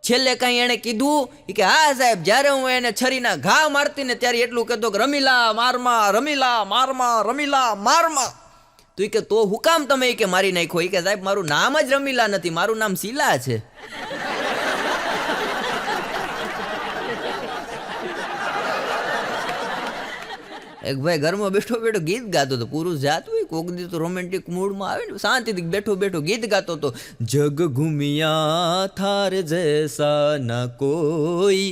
છેલ્લે કંઈ એણે કીધું? કે હા સાહેબ, જ્યારે હું એને છરીના ઘા મારતી ને ત્યારે એટલું કહેતો કે રમીલા મારમાં, રમીલા મારમાં, રમીલા મારમાં. તો એ કે તો હું કામ તમે કે મારી નાખ્યો? એ કે સાહેબ મારું નામ જ રમીલા નથી, મારું નામ શીલા છે. એક ભાઈ ઘરમાં બેઠો બેઠો ગીત ગાતો હતો. પુરુષ જાતું હોય કોક દી તો રોમેન્ટિક મૂડમાં આવે ને શાંતિથી બેઠો બેઠો ગીત ગાતો હતો. જગ ઘુમિયા થાર જૈસા ના કોઈ.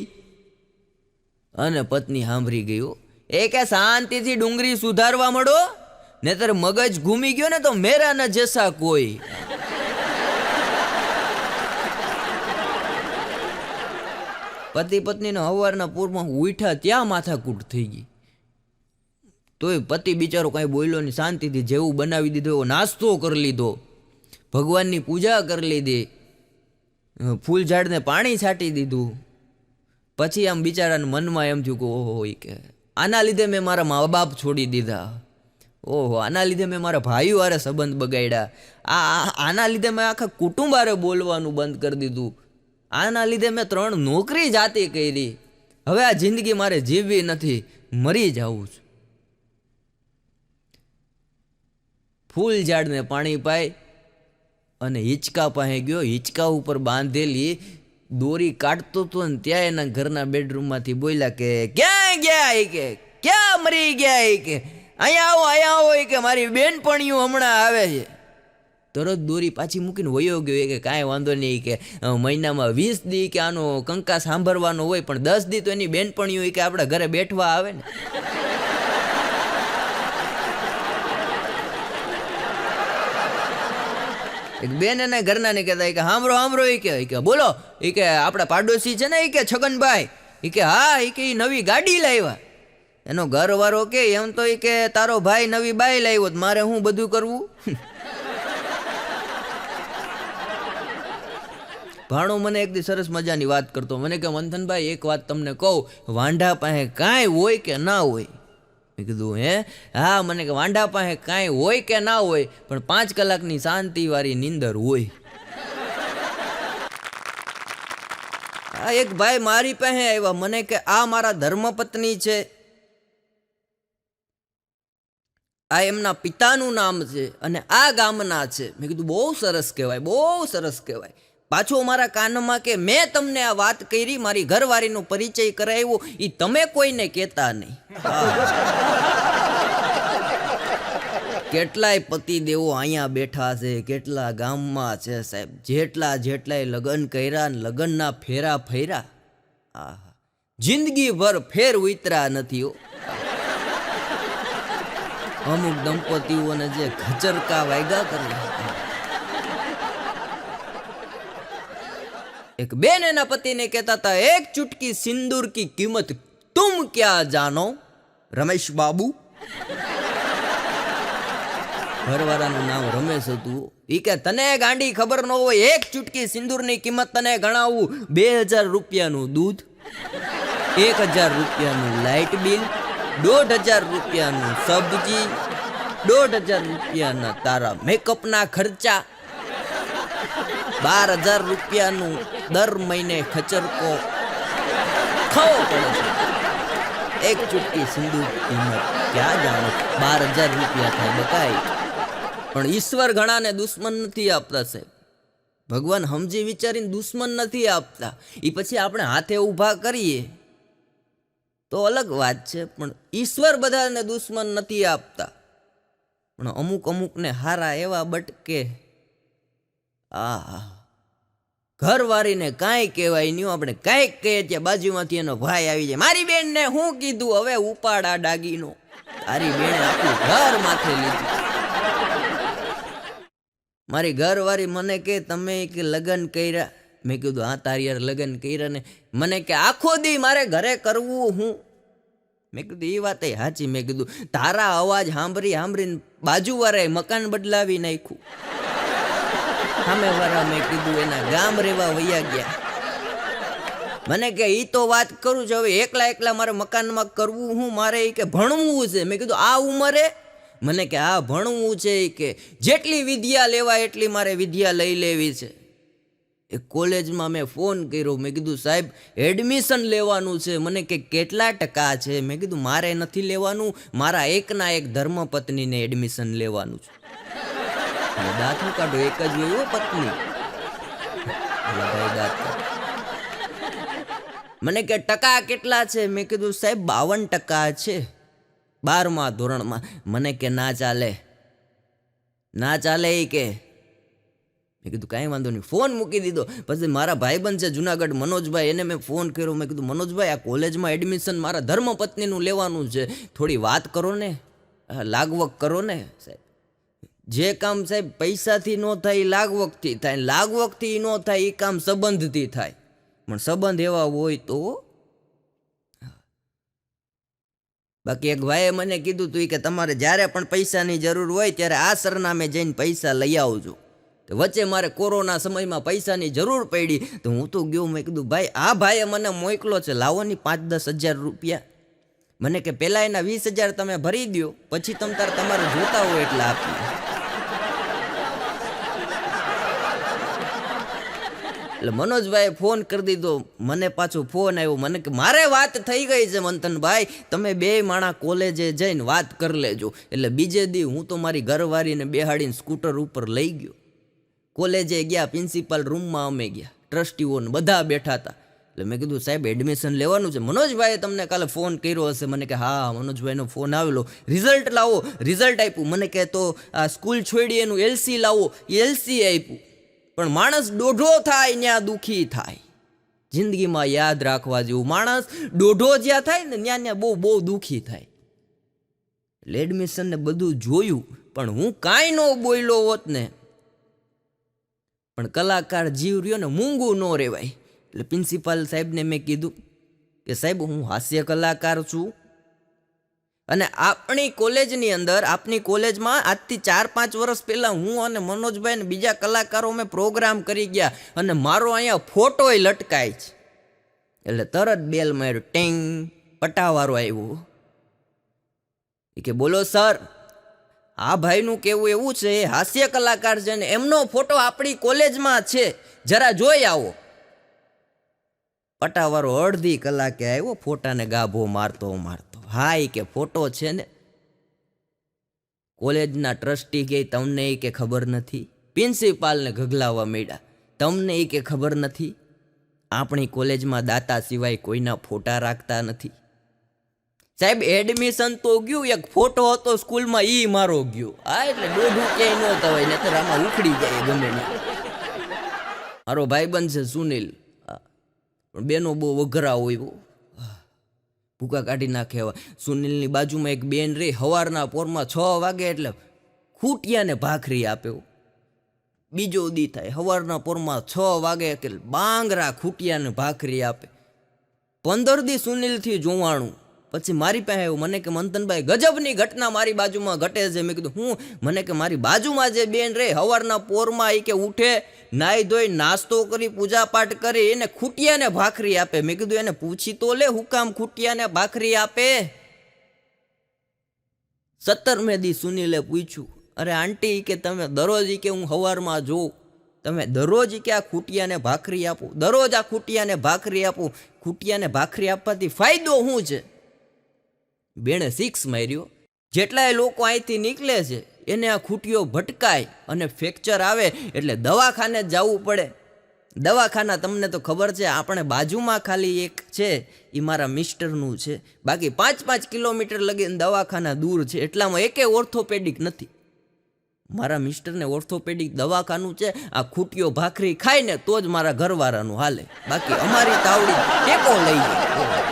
અને પત્ની સાંભળી ગયો. એ કે શાંતિથી ડુંગળી સુધારવા મળો નહીતર મગજ ઘૂમી ગયો ને તો મેરા ન જૈસા કોઈ. પતિ પત્નીનો હવારના પૂરમાં ઉઠ્યા ત્યાં માથાકૂટ થઈ ગઈ. તોય પતિ બિચારો કાંઈ બોલ્યો નહીં, શાંતિથી જેવું બનાવી દીધું એવો નાસ્તો કરી લીધો, ભગવાનની પૂજા કરી લીધી, ફૂલ ઝાડને પાણી છાંટી દીધું. પછી આમ બિચારાને મનમાં એમ થયું કે ઓહો, કે આના લીધે મેં મારા મા બાપ છોડી દીધા, ઓહો આના લીધે મેં મારા ભાઈઓ હારે સંબંધ બગાડ્યા, આના લીધે મેં આખા કુટુંબ હારે બોલવાનું બંધ કરી દીધું, આના લીધે મેં 3 નોકરી જાતી કરી, હવે આ જિંદગી મારે જીવવી નથી, મરી જવું છે. ફૂલ ઝાડને પાણી પાય અને હિંચકા પાસે ગયો. હિંચકા ઉપર બાંધેલી દોરી કાઢતો હતો ને ત્યાં એના ઘરના બેડરૂમમાંથી બોલ્યા કે ક્યાં ગયા? એ કે ક્યાં મરી ગયા? એ કે અહીંયા આવો, અહીંયા આવો. એ કે મારી બેનપણીઓ હમણાં આવે છે. તરત દોરી પાછી મૂકીને વયો ગયો. એ કે કાંઈ વાંધો નહીં, કે મહિનામાં 20 દી કે આનો કંકા સાંભળવાનો હોય પણ 10 દી તો એની બેનપણીઓ કે આપણા ઘરે બેઠવા આવે ને. એક બેન એને ઘરના ને કહેતા કે સાંભળો સાંભળો. એ કે બોલો. એ કે આપણા પાડોશી છે ને, એ કે છગનભાઈ, એ કે હા, એ કે નવી ગાડી લાવ્યા. એનો ઘરવાળો કે એમ તો એ કે તારો ભાઈ નવી બાઈ લાવ્યો, મારે હું બધું કરવું? ભાણો મને એક દી સરસ મજાની વાત કરતો. મને કે મંથનભાઈ એક વાત તમને કહું, વાંઢા પાસે કાંઈ હોય કે ના હોય? મેં કીધું હે? હા. મને કે વાંઢા પાસે કાંઈ હોય કે ના હોય પણ 5 કલાકની શાંતિવાળી નીંદર હોય. આ એક ભાઈ મારી પાસે આવ્યા. મને કે આ મારા ધર્મપત્ની છે, આ એમના પિતાનું નામ છે અને આ ગામના છે. મેં કીધું બહુ સરસ કહેવાય, બહુ સરસ કહેવાય. પાછો મારા કાનમાં કે મેં તમને આ વાત કરી, મારી ઘરવાળીનો પરિચય કરાવ્યો, એ તમે કોઈને કહેતા નહીં. કેટલાય પતિદેવો અહીંયા બેઠા છે, કેટલા ગામમાં છે સાહેબ, જેટલાય લગ્ન કર્યા ને લગ્નના ફેરા ફર્યા, આહા, જિંદગીભર ફેર ઉતરા નથી હો. અમુક દંપતીઓને જે ઘચરકા વાગ્યા કર્યા. એક બેન એના પતિને કહેતા હતા, એક ચુટકી સિંદૂર કી કિંમત તુમ ક્યાં જાનો રમેશ બાબુ. ઘરવાળાનું નામ રમેશ હતું. ઈ કે તને ગાંડી ખબર ન હોય, એક ચુટકી સિંદૂરની કિંમત તને ગણાવું, 2000 રૂપિયાનું દૂધ, 1000 રૂપિયાનું લાઇટ બિલ, 1500 રૂપિયાનું સબ્જી, 1500 રૂપિયાના તારા મેકઅપના ખર્ચા, 12000 રૂપિયાનું દર મહિને ખચરકો ખાવો પડે છે. એક ચુટકી સિંદૂર કિંમત ક્યાં જાણો, 12000 રૂપિયા થાય બકાય. પણ ઈશ્વર ઘણાને દુશ્મન નથી આપતા સાહેબ. ભગવાન સમજી વિચારીને દુશ્મન નથી આપતા. એ પછી આપણે હાથે ઊભા કરીએ તો અલગ વાત છે, પણ ઈશ્વર બધાને દુશ્મન નથી આપતા. પણ અમુકને હારા એવા બટકે, આ ઘરવાળીને કાંઈ કહેવાય નહીં. આપણે કાંઈક કહીએ ત્યાં બાજુમાંથી એનો ભાઈ આવી જાય, મારી બેનને હું કીધું, હવે ઉપાડા ડાગીનો, તારી બેને આખું ઘર માથે લીધું. મારી ઘરવાળી મને કે તમે કે લગ્ન કર્યા, મેં કીધું હા તારી યાર લગ્ન કર્યા ને. મને કે આખો દી મારે ઘરે કરવું હું. મેં કીધું એ વાત સાચી. મેં કીધું તારા અવાજ સાંભળીને બાજુવાળાએ મકાન બદલાવી નાખ્યું. સામેવાળા મેં કીધું એના ગામ રહેવા વૈયા ગયા. મને કે ઈ તો વાત કરું છું, હવે એકલા મારે મકાનમાં કરવું હું, મારે એ કે ભણવું છે. મેં કીધું આ ઉંમરે? મને કે આ ભણવું છે, કે જેટલી વિદ્યા લેવાય એટલી મારે વિદ્યા લઈ લેવી છે. એ કોલેજમાં મેં ફોન કર્યો, મેં કીધું સાહેબ એડમિશન લેવાનું છે. મને કે કેટલા ટકા છે? મેં કીધું મારે નથી લેવાનું, મારા એકના એક ધર્મપત્નીને એડમિશન લેવાનું છે. દાંત નું કાઢો, એક જ હોય પત્ની. મને કે ટકા કેટલા છે? મેં કીધું સાહેબ 52% છે 12મા ધોરણમાં. મને કે ના ચાલે એ કે. મેં કીધું કાંઈ વાંધો નહીં, ફોન મૂકી દીધો. પછી મારા ભાઈબંધ છે જુનાગઢ મનોજભાઈ, એને મેં ફોન કર્યો. મેં કીધું મનોજભાઈ આ કોલેજમાં એડમિશન મારા ધર્મપત્નીનું લેવાનું છે, થોડી વાત કરો ને, લાગવક કરો ને સાહેબ. જે કામ સાહેબ પૈસાથી ન થાય એ લાગવકથી થાય, લાગવકથી ન થાય એ કામ સંબંધથી થાય. પણ સંબંધ એવા હોય તો. બાકી એક ભાઈએ મને કીધું હતું કે તમારે જ્યારે પણ પૈસાની જરૂર હોય ત્યારે આ સરનામે જઈને પૈસા લઈ આવજો. તો વચ્ચે મારે કોરોના સમયમાં પૈસાની જરૂર પડી તો હું તો ગયો. મેં કીધું ભાઈ આ ભાઈએ મને મોકલો છે, લાવો ની 5-10 હજાર રૂપિયા. મને કે પહેલાં એના 20,000 તમે ભરી દો, પછી તમારે જોતા હોય એટલે આપી. એટલે મનોજભાઈએ ફોન કરી દીધો. મને પાછો ફોન આવ્યો. મને કે મારે વાત થઈ ગઈ છે મંથનભાઈ, તમે 2 માણા કોલેજે જઈને વાત કરી લેજો. એટલે બીજે દી હું તો મારી ઘરવાળીને બેહાડીને સ્કૂટર ઉપર લઈ ગયો. કોલેજે ગયા, પ્રિન્સિપાલ રૂમમાં અમે ગયા, ટ્રસ્ટીઓને બધા બેઠા હતા. એટલે મેં કીધું સાહેબ એડમિશન લેવાનું છે, મનોજભાઈએ તમને કાલે ફોન કર્યો હશે. મને કે હા મનોજભાઈનો ફોન આવેલો, રિઝલ્ટ લાવો. રિઝલ્ટ આપ્યું. મને કે તો આ સ્કૂલ છોડી એનું LC લાવો. LC આપ્યું. પણ માણસ દોઢો થાય ત્યાં દુઃખી થાય. જિંદગીમાં યાદ રાખવા જેવું, માણસ દોઢો જ્યાં થાય ને ત્યાં બહુ દુઃખી થાય. એટલે એડમિશન ને બધું જોયું, પણ હું કાંઈ ન બોલ્યો હોત ને. પણ કલાકાર જીવ રહ્યો ને, મૂંગું ન રહેવાય. એટલે પ્રિન્સિપાલ સાહેબને મેં કીધું કે સાહેબ હું હાસ્ય કલાકાર છું, અને આપણી કોલેજમાં આજથી 4-5 વર્ષ પહેલાં હું અને મનોજભાઈ ને બીજા કલાકારો મેં પ્રોગ્રામ કરી ગયા, અને મારો અહીંયા ફોટોય લટકાય છે. એટલે તરત બેલ માર્યો, ટેંગ, પટાવાળો આવ્યો. એ કે બોલો સર, આ ભાઈનું કેવું એવું છે, એ હાસ્ય કલાકાર છે ને એમનો ફોટો આપણી કોલેજમાં છે, જરા જોઈ આવો. પટાવાળો અડધી કલાકે આવ્યો, ફોટાને ગાભો મારતો. હા એ કે ફોટો છે ને. કોલેજના ટ્રસ્ટી કે તમને એ કે ખબર નથી. પ્રિન્સિપાલને ગગલાવા માંડ્યા, તમને એ કે ખબર નથી, આપણી કોલેજમાં દાતા સિવાય કોઈના ફોટા રાખતા નથી. સાહેબ એડમિશન તો ગયું, એક ફોટો હતો સ્કૂલમાં ઈ મારો ગયો. હા એટલે દોઢું ક્યાંય ન થવાય, નતર આમાં ઉખડી જાય ગમે ને. મારો ભાઈબંધ છે સુનિલ, પણ બેનો બહુ વઘરા હોય, ભૂકા કાઢી નાખે. એવા સુનિલની બાજુમાં એક બેન રહી, સવારના પોરમાં 6 વાગે એટલે ખૂટિયાને ભાખરી આપે. બીજો દી થાય સવારના પોરમાં 6 વાગે કે બાંગરા ખૂટિયાને ભાખરી આપે. 15 દી સુનિલથી જોવાણું. પછી મારી પાસે આવ્યું, મને કે મંથનભાઈ ગજબની ઘટના મારી બાજુમાં ઘટે છે. મેં કીધું હું? મને કે મારી બાજુમાં જે બેન રે સવારના પોરમાં એ કે ઉઠે, નાહી ધોઈ નાસ્તો કરી પૂજા પાઠ કરી એને ખૂટિયાને ભાખરી આપે. મેં કીધું એને પૂછી તો લે હું કામ ખૂટિયાને ભાખરી આપે. 17મે દી સુનિલે પૂછ્યું, અરે આંટી કે તમે દરરોજ કે હું સવારમાં જોઉં, તમે દરરોજ કે આ ખૂટિયાને ભાખરી આપો, દરરોજ આ ખૂટિયાને ભાખરી આપું, ખૂટિયાને ભાખરી આપવાથી ફાયદો શું છે? બેણે 6 માર્યો. જેટલાય લોકો અહીંથી નીકળે છે એને આ ખૂટીઓ ભટકાય અને ફ્રેક્ચર આવે એટલે દવાખાને જ જવું પડે. દવાખાના તમને તો ખબર છે, આપણે બાજુમાં ખાલી એક છે, એ મારા મિસ્ટરનું છે. બાકી 5-5 કિલોમીટર લગીને દવાખાના દૂર છે. એટલામાં એકે ઓર્થોપેડિક નથી. મારા મિસ્ટરને ઓર્થોપેડિક દવાખાનું છે. આ ખૂટીઓ ભાખરી ખાય ને તો જ મારા ઘરવાળાનું હાલે, બાકી અમારી તાવડી ટેકો લઈ જાય.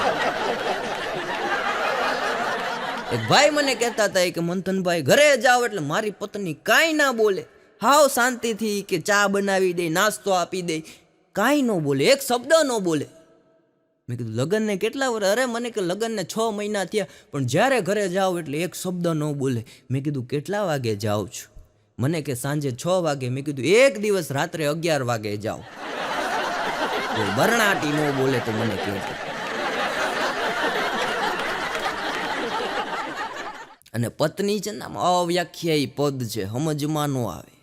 એક ભાઈ મને કહેતા હતા કે મંથનભાઈ ઘરે જાઓ એટલે મારી પત્ની કાંઈ ના બોલે, હાવ શાંતિથી કે ચા બનાવી દે, નાસ્તો આપી દે, કાંઈ ન બોલે, એક શબ્દ ન બોલે. મેં કીધું લગ્નને કેટલા વર્ષ? અરે મને કે લગ્નને 6 મહિના થયા, પણ જ્યારે ઘરે જાઓ એટલે એક શબ્દ ન બોલે. મેં કીધું કેટલા વાગે જાઓ છો? મને કે સાંજે 6 વાગે. મેં કીધું એક દિવસ રાત્રે 11 વાગે જાઓ. બરણાટી ન બોલે તો મને કહેજો. અને પત્ની છે ને અવ્યાખ્યાયી પદ છે, સમજમાં ન આવે.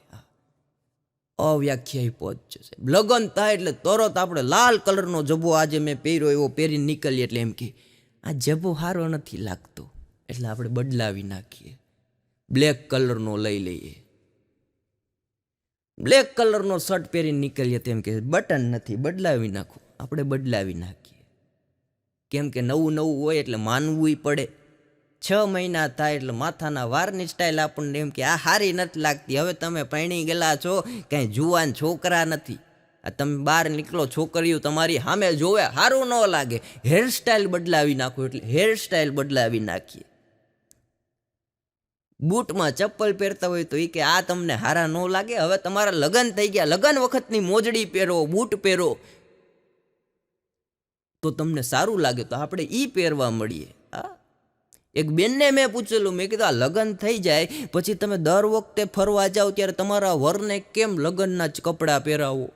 અવ્યાખ્યાયી પદ છે. લગ્ન થાય એટલે તરત આપણે લાલ કલરનો જબ્બો આજે મેં પહેર્યો એવો પહેરીને નીકળીએ એટલે એમ કે આ જબ્બો સારો નથી લાગતો, એટલે આપણે બદલાવી નાખીએ, બ્લેક કલરનો લઈ લઈએ. બ્લેક કલરનો શર્ટ પહેરીને નીકળીએ તેમ કે બટન નથી, બદલાવી નાખો. આપણે બદલાવી નાખીએ, કેમ કે નવું નવું હોય એટલે માનવું પડે. 6 મહિના થાય એટલે માથાના વારની સ્ટાઇલ આપણને એમ કે આ સારી નથી લાગતી. હવે તમે પરણી ગયેલા છો, કાંઈ જુવાન છોકરા નથી. આ તમે બહાર નીકળો, છોકરીઓ તમારી સામે જોવે, સારું ન લાગે, હેરસ્ટાઇલ બદલાવી નાખો. એટલે હેરસ્ટાઇલ બદલાવી નાખીએ. બૂટમાં ચપ્પલ પહેરતા હોય તો એ કે આ તમને હારા ન લાગે, હવે તમારા લગ્ન થઈ ગયા, લગ્ન વખતની મોજડી પહેરો, બૂટ પહેરો તો તમને સારું લાગે, તો આપણે ઈ પહેરવા મળીએ. એક બેનને મેં પૂછેલું, મેં કીધું આ લગ્ન થઈ જાય પછી તમે દર વખતે ફરવા જાઓ ત્યારે તમારા વરને કેમ લગ્નના જ કપડાં પહેરાવો?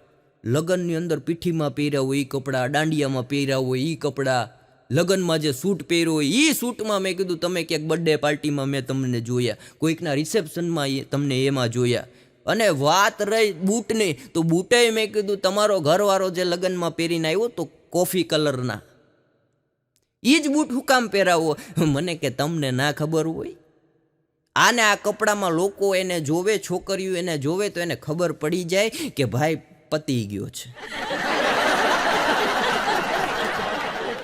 લગ્નની અંદર પીઠીમાં પહેર્યા એ કપડાં, દાંડિયામાં પહેર્યા એ કપડાં, લગ્નમાં જે સૂટ પહેર્યો હોય એ સૂટમાં. મેં કીધું તમે ક્યાંક બર્થડે પાર્ટીમાં મેં તમને જોયા, કોઈકના રિસેપ્શનમાં તમને એમાં જોયા. અને વાત રહી બૂટની, તો બૂટે મેં કીધું તમારો ઘરવાળો જે લગ્નમાં પહેરીને આવ્યો તો કોફી કલરના, એ જ બૂટ હું કામ પહેરાવો? મને કે તમને ના ખબર હોય? આને આ કપડામાં લોકો એને જોવે, છોકરીઓ એને જોવે તો એને ખબર પડી જાય કે ભાઈ પતી ગયો છે.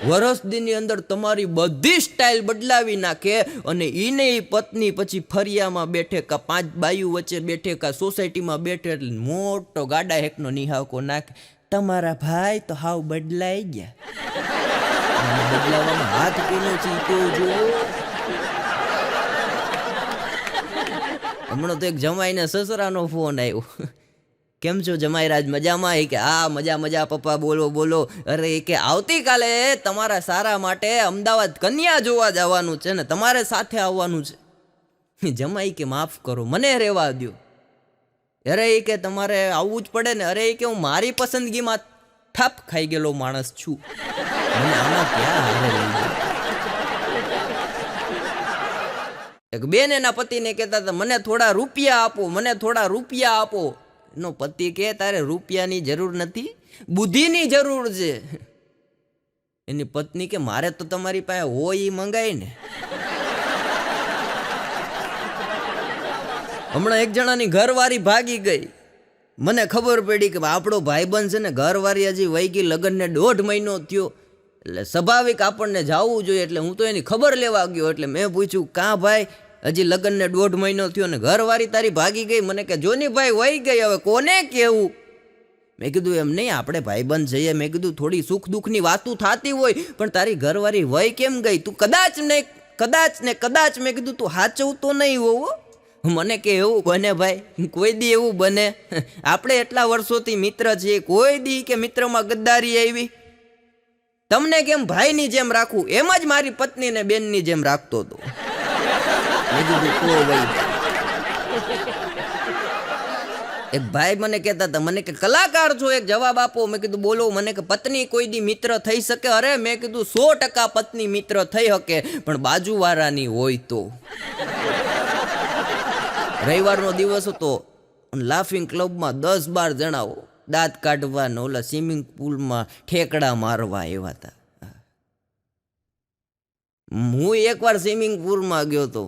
વરસ દીની અંદર તમારી બધી સ્ટાઇલ બદલાવી નાખે અને એને પત્ની પછી ફરિયામાં બેઠે, કા 5 બાયુ વચ્ચે બેઠે, કા સોસાયટીમાં બેઠે એટલે મોટો ગાડા હેકનો નિહાવકો નાખે, તમારા ભાઈ તો હાવ બદલાઈ ગયા. બદલાવામાં હાથ કોનો છે તો જુઓ. હમણાં તો એક જમાઈને સસરાનો ફોન આવ્યો, કેમ છો જમાઈરાજ, મજામાં? એ કે હા મજા મજા પપ્પા, બોલો બોલો. અરે એ કે આવતીકાલે તમારા સારા માટે અમદાવાદ કન્યા જોવા જવાનું છે ને તમારે સાથે આવવાનું છે. જમાઈ કે માફ કરો, મને રહેવા દો. અરે એ કે તમારે આવવું જ પડે ને. અરે એ કે હું મારી પસંદગીમાં ઠપ ખાઈ ગયેલો માણસ છું, મને આમાં ક્યાં હારે લઈ જાય. એક બેન એના પતિને કહેતા હતા મને થોડા રૂપિયા આપો, મને થોડા રૂપિયા આપો. એનો પતિ કે તારે રૂપિયાની જરૂર નથી, બુદ્ધિની જરૂર છે. એની પત્ની કે મારે તો તમારી પાસે હોય એ મંગાય ને. હમણાં એક જણાની ઘરવાળી ભાગી ગઈ. મને ખબર પડી કે આપણો ભાઈબંધ છે ને ઘરવાળી હજી વહી ગઈ, લગ્નને 1.5 મહિનો થયો. એટલે સ્વાભાવિક આપણને જવું જોઈએ. એટલે હું તો એની ખબર લેવા ગયો. એટલે મેં પૂછ્યું, કાં ભાઈ હજી લગ્નને 1.5 મહિનો થયો ને ઘરવાળી તારી ભાગી ગઈ? મને કે જોની ભાઈ વહી ગઈ, હવે કોને કેવું? મેં કીધું એમ નહીં, આપણે ભાઈબંધ જઈએ. મેં કીધું થોડી સુખ દુઃખની વાતું થતી હોય, પણ તારી ઘરવાળી વહી કેમ ગઈ? તું કદાચ મેં કીધું તું હાચવું તો નહીં હોવું. મને કે એવું બને ભાઈ? કોઈ દી એવું બને? આપણે એટલા વર્ષોથી મિત્ર છીએ, કોઈ દી કે મિત્રમાં ગદ્દારી આવી? તમને કેમ ભાઈની જેમ રાખવું, એમ જ મારી પત્નીને બેનની જેમ રાખતો હતો. મેં કીધું તો ભાઈ. એક ભાઈ મને કહેતા હતા, મને કે કલાકાર છો, એક જવાબ આપો. મેં કીધું બોલો. મને કે પત્ની કોઈ દી મિત્ર થઈ શકે? અરે મેં કીધું 100% પત્ની મિત્ર થઈ શકે, પણ બાજુવાળાની હોય તો. રવિવારનો દિવસ હતો, લાફિંગ ક્લબમાં 10-12 જણા દાંત કાઢવાનો ઓલા સ્વિમિંગ પુલમાં ઠેકડા મારવા આવ્યા હતા. હું એકવાર સ્વિમિંગ પુલમાં ગયો હતો.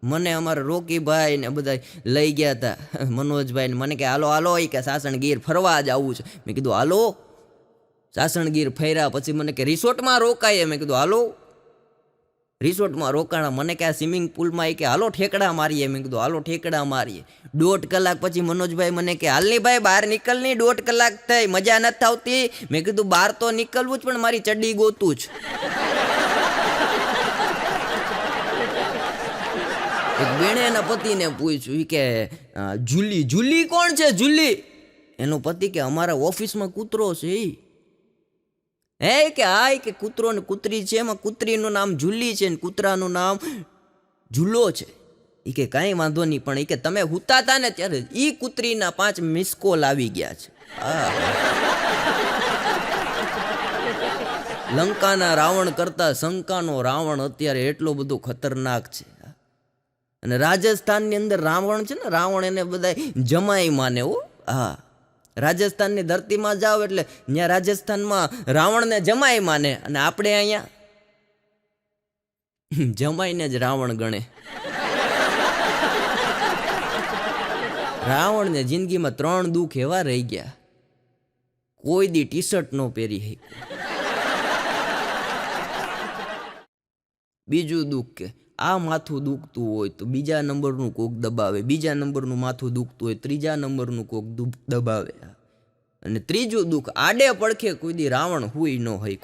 મને અમારા રોકીભાઈ ને બધા લઈ ગયા હતા, મનોજભાઈ ને. મને કે હાલો હાલો, એ કે સાસણગીર ફરવા જ આવું છે. મેં કીધું હાલો. સાસણગીર ફર્યા પછી મને કે રિસોર્ટમાં રોકાઈએ. મેં કીધું હાલો. રિસોર્ટમાં રોકાણા. મને કે આ સ્વિમિંગ પુલમાં કે હાલો ઠેકડા મારીએ. મેં કીધું હાલો ઠેકડા મારીએ. 1.5 કલાક પછી મનોજભાઈ મને કે હાલની ભાઈ બહાર નીકળની, 1.5 કલાક થઈ, મજા નથી આવતી. મેં કીધું બહાર તો નીકળવું જ, પણ મારી ચડ્ડી ગોતું જ. એક બેણે એના પતિને પૂછ્યું કે જુલી કોણ છે? જુલી. એનો પતિ કે અમારા ઓફિસમાં કૂતરો છે. હે કે હા, કે કૂતરો ને કૂતરી છે, એમાં કૂતરીનું નામ જુલી છે ને કૂતરાનું નામ ઝૂલો છે. એ કે કાંઈ વાંધો નહીં, પણ એ કે તમે હુતા હતા ને ત્યારે એ કૂતરીના 5 મિસ કોલ આવી ગયા છે. લંકાના રાવણ કરતા શંકાનો રાવણ અત્યારે એટલો બધો ખતરનાક છે. અને રાજસ્થાનની અંદર રાવણ છે ને, રાવણ એને બધા જમાઈ માને. હા, રાજસ્થાનની ધરતીમાં જાઓ એટલે ત્યાં રાજસ્થાનમાં રાવણને જમાઈ માને, અને આપણે અહીંયા જમાઈને જ રાવણ ગણે. રાવણને જિંદગીમાં 3 દુઃખ એવા રહી ગયા, કોઈ દી ટી-શર્ટ ન પહેરી. બીજું દુઃખ કે આ માથું દુખતું હોય તો બીજા નંબરનું કોક દબાવે, બીજા નંબરનું માથું દુખતું હોય 3જા નંબરનું કોક દબાવે. અને ત્રીજું દુઃખ આડે પડખે કોઈ દી રાવણ હુઈ ન હોય.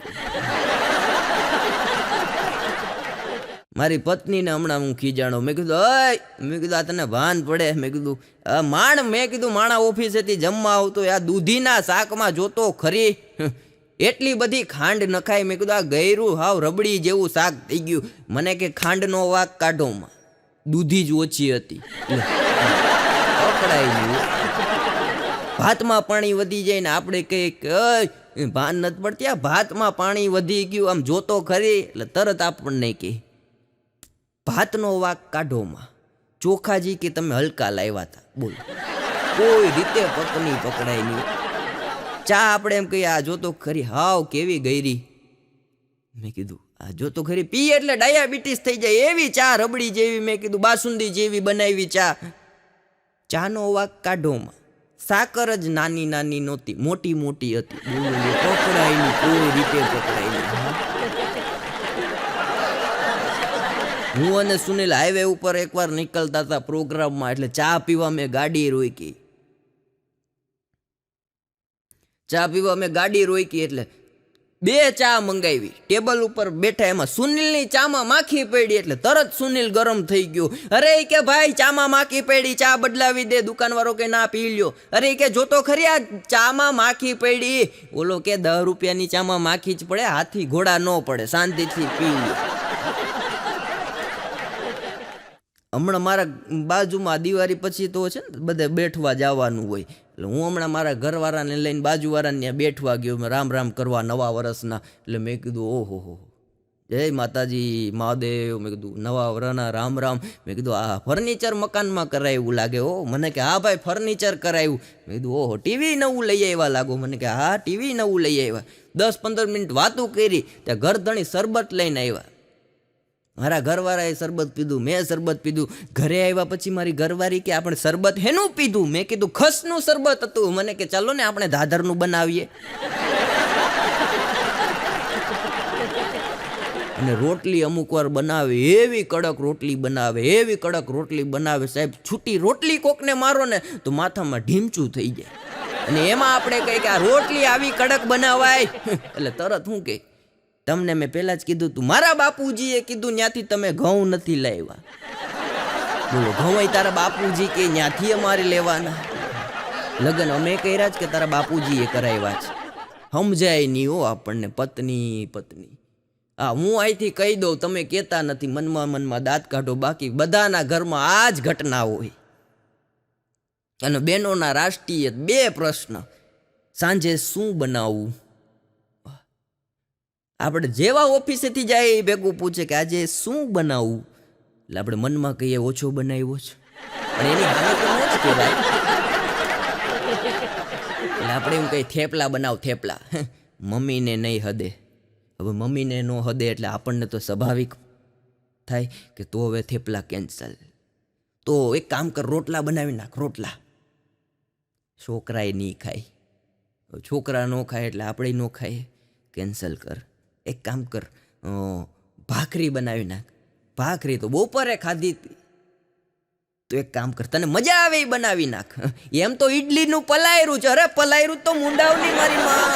મારી પત્નીને હમણાં હું ખીજાણો. મેં કીધું આ તને ભાન પડે? મેં કીધું માણા ઓફિસેથી જમવા આવતો, આ દૂધીના શાકમાં જોતો ખરી એટલી બધી ખાંડ નખાય. મેં કીધું આ ગયરું હાવ રબડી જેવું શાક થઈ ગયું. મને કે ખાંડનો વાક કાઢોમાં, દૂધી જ ઓછી હતી. પકડાઈ ગયું. ભાતમાં પાણી વધી જાય ને આપણે કંઈક ભાન નથી પડતી, આ ભાતમાં પાણી વધી ગયું આમ જોતો ખરી, એટલે તરત આપણને કે ભાતનો વાક કાઢોમાં. ચોખાજી કે તમે હલકા લાવ્યા હતા. બોલ, કોઈ રીતે પત્ની પકડાય નહીં. ચા આપણે એમ કહીએ આ જોતો ખરી હાવ કેવી ગયરી. મેં કીધું આ જોતો ખરી પીએ એટલે ડાયાબિટીસ થઈ જાય એવી ચા, રબડી જેવી. મેં કીધું બાસુંદી જેવી બનાવી ચા. ચાનો વાક કાઢોમાં સાકર જ નાની નાની નહોતી, મોટી મોટી હતી. પકડાય નહીં, કોઈ રીતે પકડાય નહીં. હું અને સુનિલ હાઈવે ઉપર એકવાર નીકળતા હતા પ્રોગ્રામમાં, એટલે ચા પીવા મેં ગાડી રોકી. એટલે 2 ચા મંગાવી, ટેબલ ઉપર બેઠા. એમાં સુનિલની ચામાં માખી પડી, એટલે તરત સુનિલ ગરમ થઈ ગયો. અરે કે ભાઈ ચામાં માખી પડી, ચા બદલાવી દે. દુકાનવાળો કે ના પી લ્યો. અરે કે જોતો ખરી આ ચામાં માખી પડી. ઓલો કે 10 રૂપિયાની ચામાં માખી જ પડે, હાથી ઘોડા ન પડે, શાંતિથી પી લ્યો. હમણાં મારા બાજુમાં દિવાળી પછી તો છે ને બધે બેઠવા જવાનું હોય, એટલે હું હમણાં મારા ઘરવાળાને લઈને બાજુવાળાને ત્યાં બેઠવા ગયો, મેં રામ રામ કરવા નવા વર્ષના. એટલે મેં કીધું ઓહો જય માતાજી મહાદેવ. મેં કીધું નવા વર્ષના રામ રામ. મેં કીધું આ ફર્નિચર મકાનમાં કરાવ્યું લાગે. મને કે હા ભાઈ ફર્નિચર કરાવ્યું. મેં કીધું ઓહો ટીવી નવું લઈ આવ્યા લાગો. મને કે હા ટીવી નવું લઈ આવ્યા. 10-15 મિનિટ વાતું કરી, ત્યાં ઘરધણી શરબત લઈને આવ્યા. મારા ઘરવાળાએ શરબત પીધું, મેં શરબત પીધું. ઘરે આવ્યા પછી મારી ઘરવાળી કે આપણે શરબત હેનું પીધું? મેં કીધું ખસનું શરબત હતું. મને કે ચાલો ને આપણે ધાધરનું બનાવીએ. અને રોટલી અમુક વાર બનાવે, એવી કડક રોટલી બનાવે, એવી કડક રોટલી બનાવે સાહેબ, છૂટી રોટલી કોકને મારો ને તો માથામાં ઢીમચું થઈ જાય. અને એમાં આપણે કહીએ કે આ રોટલી આવી કડક બનાવાય, એટલે તરત શું કહે, તમને મેં પહેલા જ કીધું તું, મારા બાપુજીએ કીધું ત્યાંથી તમે ઘઉં નથી લાવ્યા. બોલો, ઘઉં તારા બાપુજી કે ત્યાંથી અમારે લેવાના? લગ્ન અમે કર્યા જ કે તારા બાપુજીએ કરાવ્યા છે? સમજાય નહીં હો આપણને, પત્ની પત્ની. હા, હું અહીંથી કહી દઉં, તમે કહેતા નથી, મનમાં દાંત કાઢો, બાકી બધાના ઘરમાં આ જ ઘટના હોય. અને બહેનોના રાષ્ટ્રીય 2 પ્રશ્ન, સાંજે શું બનાવવું? આપણે જેવા ઓફિસેથી જાય એ ભેગું પૂછે કે આજે શું બનાવવું, એટલે આપણે મનમાં કહીએ ઓછો બનાવ્યો છે, પણ એની સામે તો ન જ કહેવાય. એટલે આપણે એમ કહીએ થેપલા બનાવ, થેપલા. મમ્મીને નહીં હદે. હવે મમ્મીને ન હદે એટલે આપણને તો સ્વાભાવિક થાય કે તો હવે થેપલા કેન્સલ. તો એક કામ કર, રોટલા બનાવી નાખ, રોટલા. છોકરાએ નહીં ખાય, છોકરા ન ખાય એટલે આપણે ન ખાઈએ, કેન્સલ કર. એક કામ કર, ભાખરી બનાવી નાખ, ભાખરી તો બપોરે ખાધી, તો એક કામ કર, તને મજા આવે એ બનાવી નાખ. એમ તો ઈડલીનું પલાયરું છે, અરે પલાયરું તો મુંડાવની મારી માં.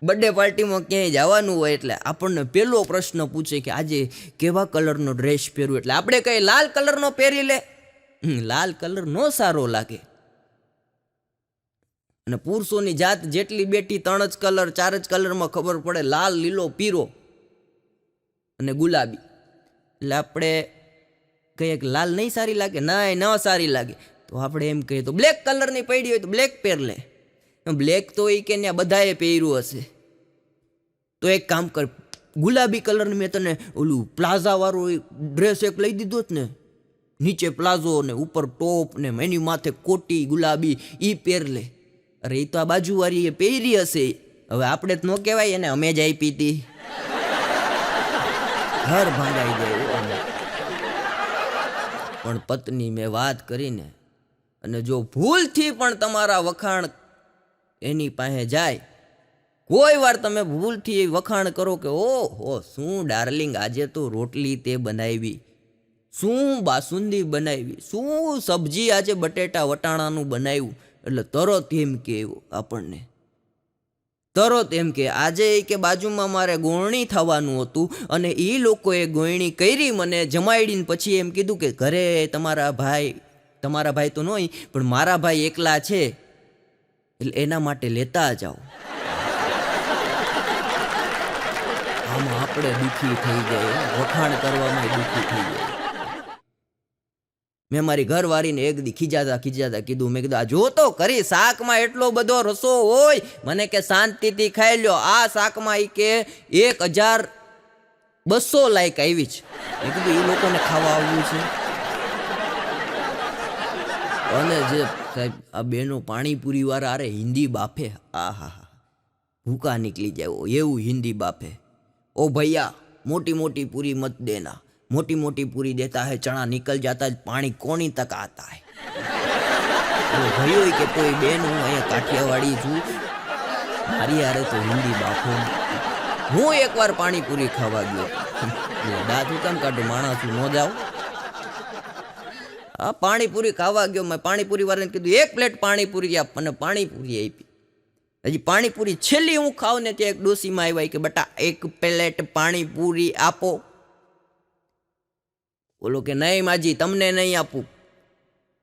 બર્થડે પાર્ટીમાં ક્યાંય જવાનું હોય એટલે આપણને પહેલો પ્રશ્ન પૂછે કે આજે કેવા કલરનો ડ્રેસ પહેરવું, એટલે આપણે કહીએ લાલ કલરનો પહેરી લે. લાલ કલર નો સારો લાગે. અને પુરુષોની જાત જેટલી બેઠી 3 જ કલર 4 જ કલરમાં ખબર પડે, લાલ, લીલો, પીરો અને ગુલાબી. એટલે આપણે કહીએ કે લાલ નહીં સારી લાગે, ના ન સારી લાગે, તો આપણે એમ કહીએ તો બ્લેક કલરની પડી હોય તો બ્લેક પહેર લે. બ્લેક તો એ કે ત્યાં બધાએ પહેર્યું હશે, તો એક કામ કર, ગુલાબી કલરની મેં તને ઓલું પ્લાઝાવાળો ડ્રેસ એક લઈ દીધો જ ને, નીચે પ્લાઝો ને ઉપર ટોપ ને એની માથે કોટી ગુલાબી, એ પહેર લે. અરે એ તો આ બાજુવાળી એ પહેરી હશે, હવે આપણે જ ન કહેવાય એને અમે જ આપી હતી. ઘર ભાંગાઈ જાય. પણ પત્ની મેં વાત કરીને, અને જો ભૂલથી પણ તમારા વખાણ એની પાસે જાય, કોઈ વાર તમે ભૂલથી વખાણ કરો કે ઓહો શું ડાર્લિંગ આજે તો રોટલી તે બનાવી, શું બાસુંદી બનાવી, શું સબ્જી આજે બટેટા વટાણાનું બનાવ્યું, એટલે તરત એમ કે આપણને, તરત એમ કે આજે કે બાજુમાં મારે ગોળણી થવાનું હતું અને એ લોકોએ ગોળણી કરી મને જમાડીને પછી એમ કીધું કે ઘરે તમારા ભાઈ તો નહીં પણ મારા ભાઈ એકલા છે એટલે એના માટે લેતા જાઓ. આમાં આપણે દુઃખી થઈ જાય, વખાણ કરવામાં દુઃખી થઈ જાય. મેં મારી ઘરવાળીને એક દી ખીજાતા કીધું, મેં કીધું આ જો તો કરી શાકમાં એટલો બધો રસો હોય, મને કે શાંતિથી ખાઈ લ્યો, આ શાકમાં એ કે 1200 લાઈક આવી છે. મેં કીધું એ લોકોને ખાવા આવવું છે. અને જે સાહેબ આ બેનો પાણીપુરી વાળા અરે હિન્દી બાફે, આહા ભૂકા નીકળી જાય એવું હિન્દી બાફે. ओ भैया मोटी मोटी पूरी मत देना, मोटी मोटी पूरी देता है चना निकल जाता है, पानी कोनी तक आता है. भाई के तो बेन हूँ अँ काठियावाड़ी छू, मारी यारे तो हिंदी बाफो. हूँ एक बार पानीपुरी खावा गयो, दाँत केम काढो माणस न जाओ. हाँ पानीपुरी खावा गयो, मैं पानीपुरी वाले ने कीधुं 1 प्लेट पानीपुरी आप, મને પાણીપુરી આપી. હજી પાણીપુરી છેલ્લી હું ખાઉં ને ત્યાં એક ડોસીમાં આવ્યા કે બેટા 1 પ્લેટ પાણીપુરી આપો. બોલો કે નહીં માજી તમને નહીં આપું,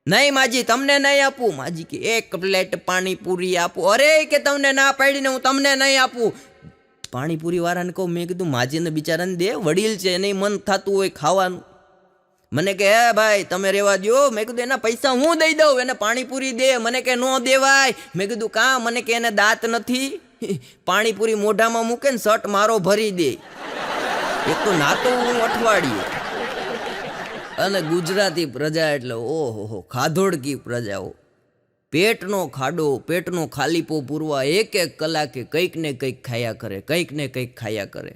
નહીં માજી તમને નહીં આપું. માજી કે 1 પ્લેટ પાણીપુરી આપો. અરે કે તમને ના પાડીને હું તમને નહીં આપું. પાણીપુરી વાળાને કહું, મેં કીધું માજીને બિચારાને દે, વડીલ છે નહીં મન થતું હોય ખાવાનું. મને કે હે ભાઈ તમે રહેવા દો. મેં કીધું એના પૈસા હું દઈ દઉં, એને પાણીપુરી દે. મને કે ન દેવાય. મેં કીધું કાં? મને કે એને દાંત નથી, પાણીપુરી મોઢામાં મૂકે ને શર્ટ મારો ભરી દે. એક તો નાતો હું અઠવાડિયે. અને ગુજરાતી પ્રજા એટલે ઓહો ખાધોડકી પ્રજાઓ. પેટનો ખાડો, પેટનો ખાલીપો પૂરવા 1-1 કલાકે કંઈક ને કંઈક ખાયા કરે, કંઈક ને કંઈક ખાયા કરે.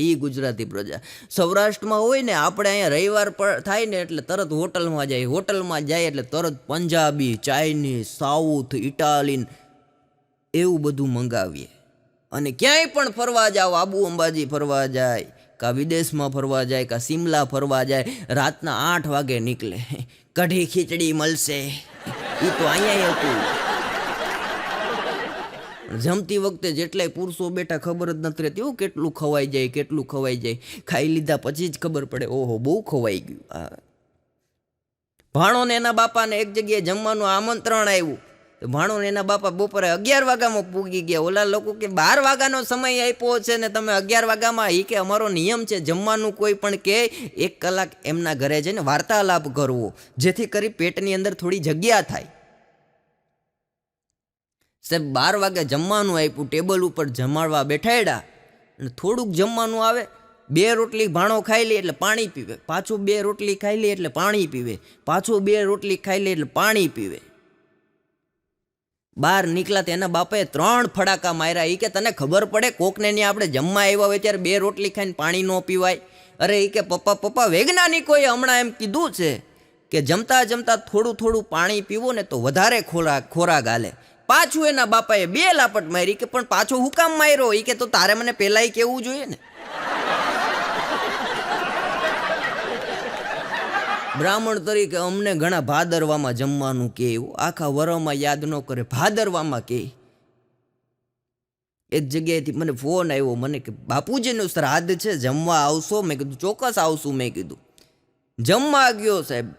એ ગુજરાતી પ્રજા. સૌરાષ્ટ્રમાં હોય ને આપણે અહીંયા રવિવાર પર થાય ને એટલે તરત હોટલમાં જાય, હોટલમાં જાય એટલે તરત પંજાબી, ચાઇનીઝ, સાઉથ, ઇટાલિયન એવું બધું મંગાવીએ. અને ક્યાંય પણ ફરવા જાઓ, આબુ અંબાજી ફરવા જાય, કાં વિદેશમાં ફરવા જાય, કાં સિમલા ફરવા જાય, રાતના 8 વાગે નીકળે. કઢી ખીચડી મળશે, એ તો અહીંયા હતું. જમતી વખતે જેટલાય પુરુષો બેઠા ખબર જ નથી રહેતી કેટલું ખવાઈ જાય, કેટલું ખવાઈ જાય. ખાઈ લીધા પછી જ ખબર પડે, ઓહો બહુ ખવાઈ ગયું. ભાણો ને એના બાપાને એક જગ્યાએ જમવાનું આમંત્રણ આવ્યું. ભાણો ને એના બાપા બપોરે 11 વાગ્યામાં પૂગી ગયા. ઓલા લોકો કે 12 વાગ્યાનો સમય આપ્યો છે ને તમે 11 વાગ્યામાં. એ કે અમારો નિયમ છે જમવાનું કોઈ પણ કે 1 કલાક એમના ઘરે જઈને વાર્તાલાપ કરવો, જેથી કરી પેટની અંદર થોડી જગ્યા થાય. સાહેબ 12 વાગે જમવાનું આપ્યું, ટેબલ ઉપર જમાડવા બેઠાડ્યા, અને થોડુંક જમવાનું આવે, 2 રોટલી ભાણો ખાઈ લે એટલે પાણી પીવે, પાછું 2 રોટલી ખાઈ લે એટલે પાણી પીવે, પાછું 2 રોટલી ખાઈ લે એટલે પાણી પીવે. બહાર નીકળ્યા એના બાપાએ 3 ફડાકા માર્યા. એ કે તને ખબર પડે કોકને નહીં આપણે જમવા આવ્યા હોય ત્યારે 2 રોટલી ખાઈને પાણી ન પીવાય? અરે એ કે પપ્પા વૈજ્ઞાનિકોએ હમણાં એમ કીધું છે કે જમતા જમતા થોડું થોડું પાણી પીવો ને તો વધારે ખોરાક હાલે. પાછું એના બાપાએ 2 લાપટ મારી. કે પણ પાછો હું કામ માર્યો? એ કે તો તારે મને પહેલાંય કહેવું જોઈએ ને. બ્રાહ્મણ તરીકે અમને ઘણા ભાદરવામાં જમવાનું કે, એવું આખા વરમાં યાદ ન કરે, ભાદરવામાં કે. એક જગ્યાએથી મને ફોન આવ્યો, મને કે બાપુજીનું શ્રાદ્ધ છે, જમવા આવશો? મેં કીધું ચોક્કસ આવશું. મેં કીધું જમવા ગયો સાહેબ,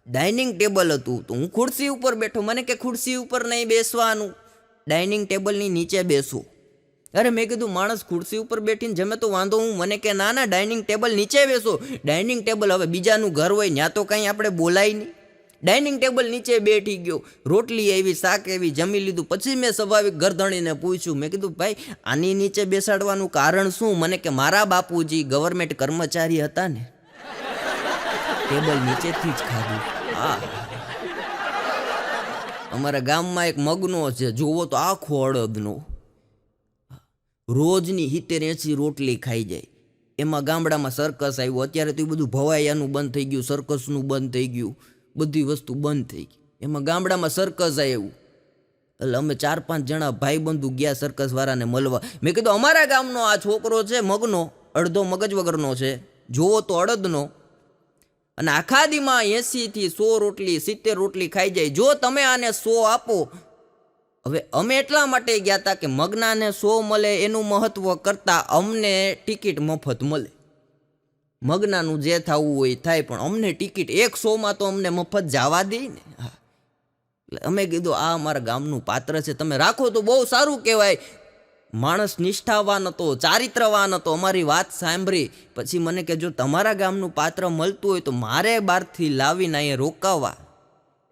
ડાઇનિંગ ટેબલ હતું તો હું ખુરશી ઉપર બેઠો. મને કે ખુરશી ઉપર નહીં બેસવાનું, ડાઇનિંગ ટેબલની નીચે બેસવું. અરે મેં કીધું માણસ ખુરશી ઉપર બેઠીને જમે તો વાંધો હું? મને કે ના ડાઇનિંગ ટેબલ નીચે બેસો. ડાઇનિંગ ટેબલ હવે બીજાનું ઘર હોય ત્યાં તો કંઈ આપણે બોલાય નહીં. ડાઇનિંગ ટેબલ નીચે બેઠી ગયો, રોટલી આવી, શાક આવી, જમી લીધું. પછી મેં સ્વાભાવિક ગરધણીને પૂછ્યું, મેં કીધું ભાઈ આની નીચે બેસાડવાનું કારણ શું? મને કે મારા બાપુજી ગવર્મેન્ટ કર્મચારી હતા ને, ટેબલ નીચેથી જ ખાધું. અમારા ગામમાં એક મગનો છે, જોવો તો આખો અડદનો, રોજની 70-80 રોટલી ખાઈ જાય. એમાં ગામડામાં સર્કસ આવ્યું. અત્યારે તો એ બધું ભવાયાનું બંધ થઈ ગયું, સર્કસનું બંધ થઈ ગયું, બધી વસ્તુ બંધ થઈ ગઈ. એમાં ગામડામાં સર્કસ આવ્યું એટલે અમે 4-5 જણા ભાઈબંધુ ગયા સર્કસવાળાને મળવા. મેં કીધું અમારા ગામનો આ છોકરો છે મગનો, અડધો મગજ વગરનો છે, જોવો તો અડદનો, અને આખા દીમાં 80થી 100 રોટલી 70 રોટલી ખાઈ જાય. જો તમે આને 100 આપો. હવે અમે એટલા માટે ગયા હતા કે મગનાને 100 મળે એનું મહત્વ કરતાં અમને ટિકિટ મફત મળે. મગનાનું જે થવું હોય થાય, પણ અમને ટિકિટ 100માં તો અમને મફત જવા દે ને. એટલે અમે કીધું આ અમારા ગામનું પાત્ર છે, તમે રાખો તો બહુ સારું કહેવાય. માણસ નિષ્ઠાવાન હતો, ચારિત્રવાન હતો. અમારી વાત સાંભળી પછી મને કે જો તમારા ગામનું પાત્ર મળતું હોય તો મારે બહારથી લાવીને અહીંયા રોકાવા,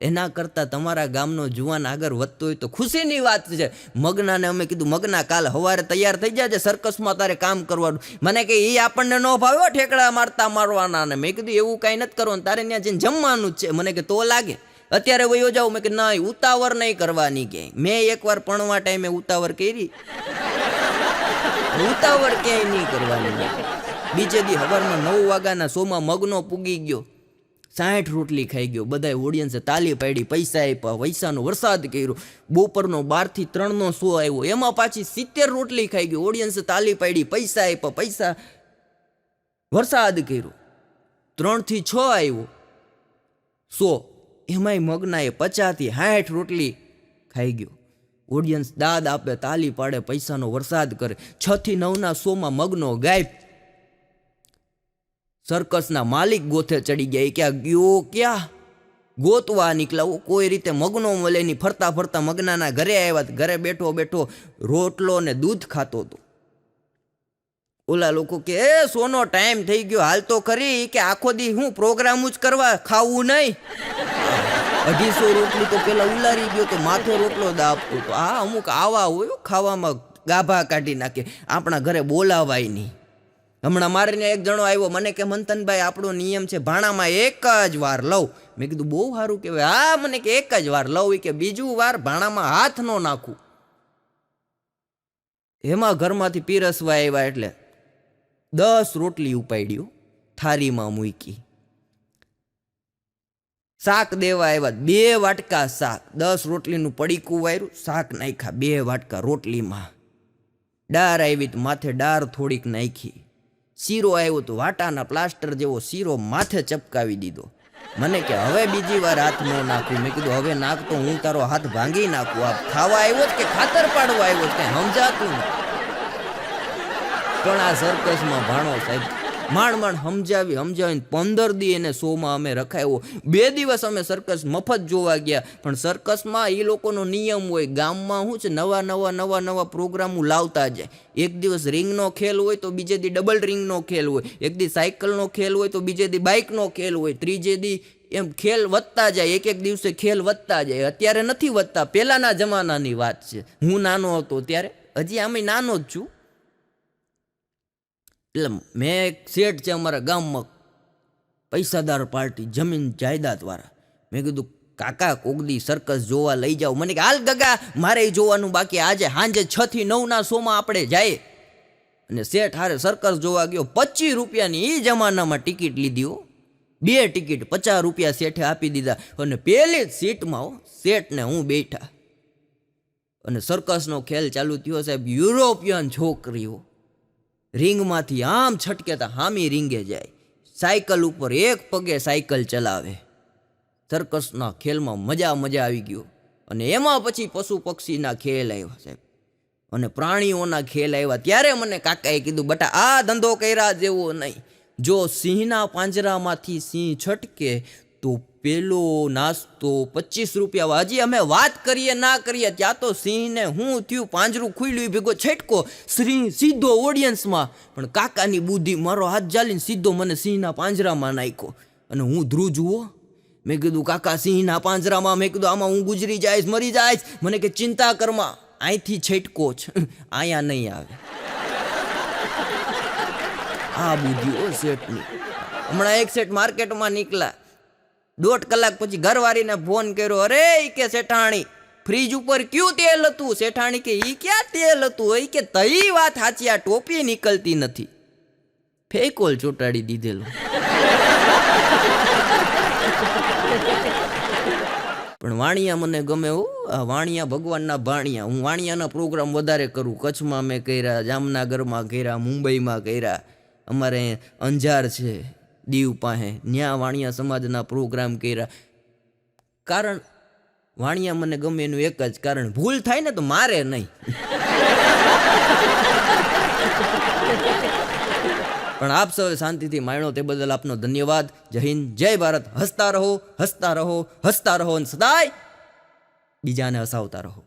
એના કરતાં તમારા ગામનો જુવાન આગળ વધતો હોય તો ખુશીની વાત છે. મગનાને અમે કીધું મગના કાલ સવારે તૈયાર થઈ જાય, સર્કસમાં તારે કામ કરવાનું. મને કે એ આપણને ન ભાવ્યો ઠેકડા મારવાના ને. મેં કીધું એવું કાંઈ નથી કરવાનું, તારે ત્યાં જઈને જમવાનું જ છે. મને કે તો લાગે અત્યારે વયો જાઉં? મેં કે નહીં, ઉતાવળ નહીં કરવાની. કે મેં એકવાર પણવા ટાઈમે ઉતાવળ કરી, ઉતાવળ ક્યાંય નહીં કરવાની. બીજે દી સવારમાં 9 વાગ્યાના શોમાં મગનો પૂગી ગયો, 60 રોટલી ખાઈ ગયો. બધા ઓડિયન્સે તાલી પાડી, પૈસા આપ્યા, પૈસાનો વરસાદ કર્યો. બપોરનો 12 થી 3નો શો આવ્યો, એમાં પાછી 70 રોટલી ખાઈ ગયો. ઓડિયન્સે તાલી પાડી, પૈસા આપ્યા, પૈસા વરસાદ કર્યો. 3 થી 6 આવ્યો શો, એમાંય મગનાએ 50 થી 60 રોટલી ખાઈ ગયો. ઓડિયન્સ દાદ આપે, તાલી પાડે, પૈસાનો વરસાદ કરે. 6 થી 9ના શોમાં મગનો ગાયબ. સર્કસના માલિક ગોથે ચડી ગયા. ક્યાં ગયો? ક્યાં ગોતવા નીકળ્યા. કોઈ રીતે મગનો મળે નહીં. ફરતા ફરતા મગનાના ઘરે આવ્યા. ઘરે બેઠો બેઠો રોટલો ને દૂધ ખાતો હતો. ઓલા લોકો કે એ સોનો ટાઈમ થઈ ગયો, હાલ તો ખરી. કે આખો દી હું પ્રોગ્રામ જ કરવા, ખાવું નહીં. 250 રોટલી તો પેલા ઉલારી ગયો તો માથે રોટલો દાબતો હતો. આ અમુક આવા હોય ખાવામાં ગાભા કાઢી નાખે. આપણા ઘરે બોલાવાય નહીં. હમણાં મારીને એક જણો આવ્યો, મને કે મંથનભાઈ આપણો નિયમ છે ભાણામાં 1 જ વાર લઉં. મેં કીધું બહુ સારું કહેવાય. હા મને કે 1 જ વાર લઉં, કે બીજું વાર ભાણામાં હાથ ન નાખું. એમાં ઘરમાંથી પીરસવા આવ્યા એટલે 10 રોટલી ઉપાડ્યો, થારીમાં મૂકી. શાક દેવા આવ્યા, 2 વાટકા શાક, 10 રોટલીનું પડીકું વાર્યું, શાક નાખ્યા 2 વાટકા રોટલીમાં. ડાર આવી તો માથે ડાર થોડીક નાખી, શીરો આવ્યો તો વાટાના પ્લાસ્ટર જેવો શીરો માથે ચપકાવી દીધો. મને કે હવે બીજી વાર હાથ ન નાખું. મેં કીધું હવે નાખતો હું તારો હાથ ભાંગી નાખું. આ ખાવા આવ્યો કે ખાતર પાડવા આવ્યો કઈ સમજાતું ને. પણ આ સર્કસમાં ભાણો સાહેબ માંડ સમજાવીને 15 દી એને શોમાં અમે રખાયો. 2 દિવસ અમે સર્કસ મફત જોવા ગયા. પણ સર્કસમાં એ લોકોનો નિયમ હોય, ગામમાં શું છે નવા પ્રોગ્રામો લાવતા જાય. એક દિવસ રિંગનો ખેલ હોય તો બીજે દી ડબલ રિંગનો ખેલ હોય, એક દી સાયકલનો ખેલ હોય તો બીજે દી બાઇકનો ખેલ હોય, ત્રીજે દી એમ ખેલ વધતા જાય. એક દિવસે ખેલ વધતા જાય. અત્યારે નથી વધતા, પહેલાના જમાનાની વાત છે. હું નાનો હતો ત્યારે, હજી આમે નાનો જ છું. એટલે મેં એક શેઠ છે અમારા ગામમાં, પૈસાદાર પાર્ટી, જમીન જાયદાદવાળા. મેં કીધું કાકા કોકદી સર્કસ જોવા લઈ જાઓ. મને કે હાલ ગગા મારે જોવાનું બાકી, આજે સાંજે 6 થી 9 શોમાં આપણે જાય. અને શેઠ હારે સર્કસ જોવા ગયો. 25 રૂપિયાની એ જમાનામાં ટિકિટ લીધી હો. 2 ટિકિટ 50 રૂપિયા શેઠે આપી દીધા. અને પહેલી જ સીટમાં શેઠને હું બેઠા. અને સર્કસનો ખેલ ચાલુ થયો સાહેબ. યુરોપિયન છોકરીઓ રિંગમાંથી આમ છટકેતા હામી રીંગે જાય, સાયકલ ઉપર એક પગે સાયકલ ચલાવે. સર્કસના ખેલમાં મજા આવી ગયો. અને એમાં પછી પશુ પક્ષીના ખેલ આવ્યા સાહેબ, અને પ્રાણીઓના ખેલ આવ્યા. ત્યારે મને કાકાએ કીધું બટા આ ધંધો કર્યા જેવો નહીં. જો સિંહના પાંજરામાંથી સિંહ છટકે તો પેલો નાસ્તો 25 રૂપિયા. હજી અમે વાત કરીએ ના કરીએ ત્યાં તો સિંહને હું થયું, પાંજરું ખુલ્યું ભેગો છટકો, સિંહ સીધો ઓડિયન્સમાં. પણ કાકાની બુદ્ધિ, મારો હાથ જાલીને સીધો મને સિંહના પાંજરામાં નાખ્યો. અને હું ધ્રુવ જુઓ. મેં કીધું કાકા સિંહના પાંજરામાં. મેં કીધું આમાં હું ગુજરી જઈશ, મરી જઈશ. મને કે ચિંતા કરમાં, અહીંથી છટકો છે, અહીંયા નહીં આવે. આ બુદ્ધિ ઓ શેઠની. હમણાં એક શેઠ માર્કેટમાં નીકળ્યા, 1.5 કલાક પછી ઘરવાળીને ફોન કર્યો. અરે કે શેઠાણી ફ્રીજ ઉપર ક્યું તેલ હતું? શેઠાણી કે ઈ ક્યાં તેલ હતું? એ કે તઈ વાત સાચી, આ ટોપી નીકળતી નથી. ફેકોલ ચોટાડી દીધેલો. પણ વાણિયા મને ગમે હો. આ વાણિયા ભગવાનના ભાણિયા. હું વાણિયાના પ્રોગ્રામ વધારે કરું. કચ્છમાં મેં કર્યા, જામનગરમાં કર્યા, મુંબઈમાં કર્યા. અમારે અંજાર છે દીવ પાસે, ત્યાં વાણિયા સમાજના પ્રોગ્રામ કર્યા. કારણ વાણિયા મને ગમે એનું એક જ કારણ, ભૂલ થાય ને તો મારે નહીં. પણ આપ સૌ શાંતિથી માણ્યો તે બદલ આપનો ધન્યવાદ. જય હિન્દ, જય ભારત. હસતા રહો, હસતા રહો, હસતા રહો, અને સદાય બીજાને હસાવતા રહો.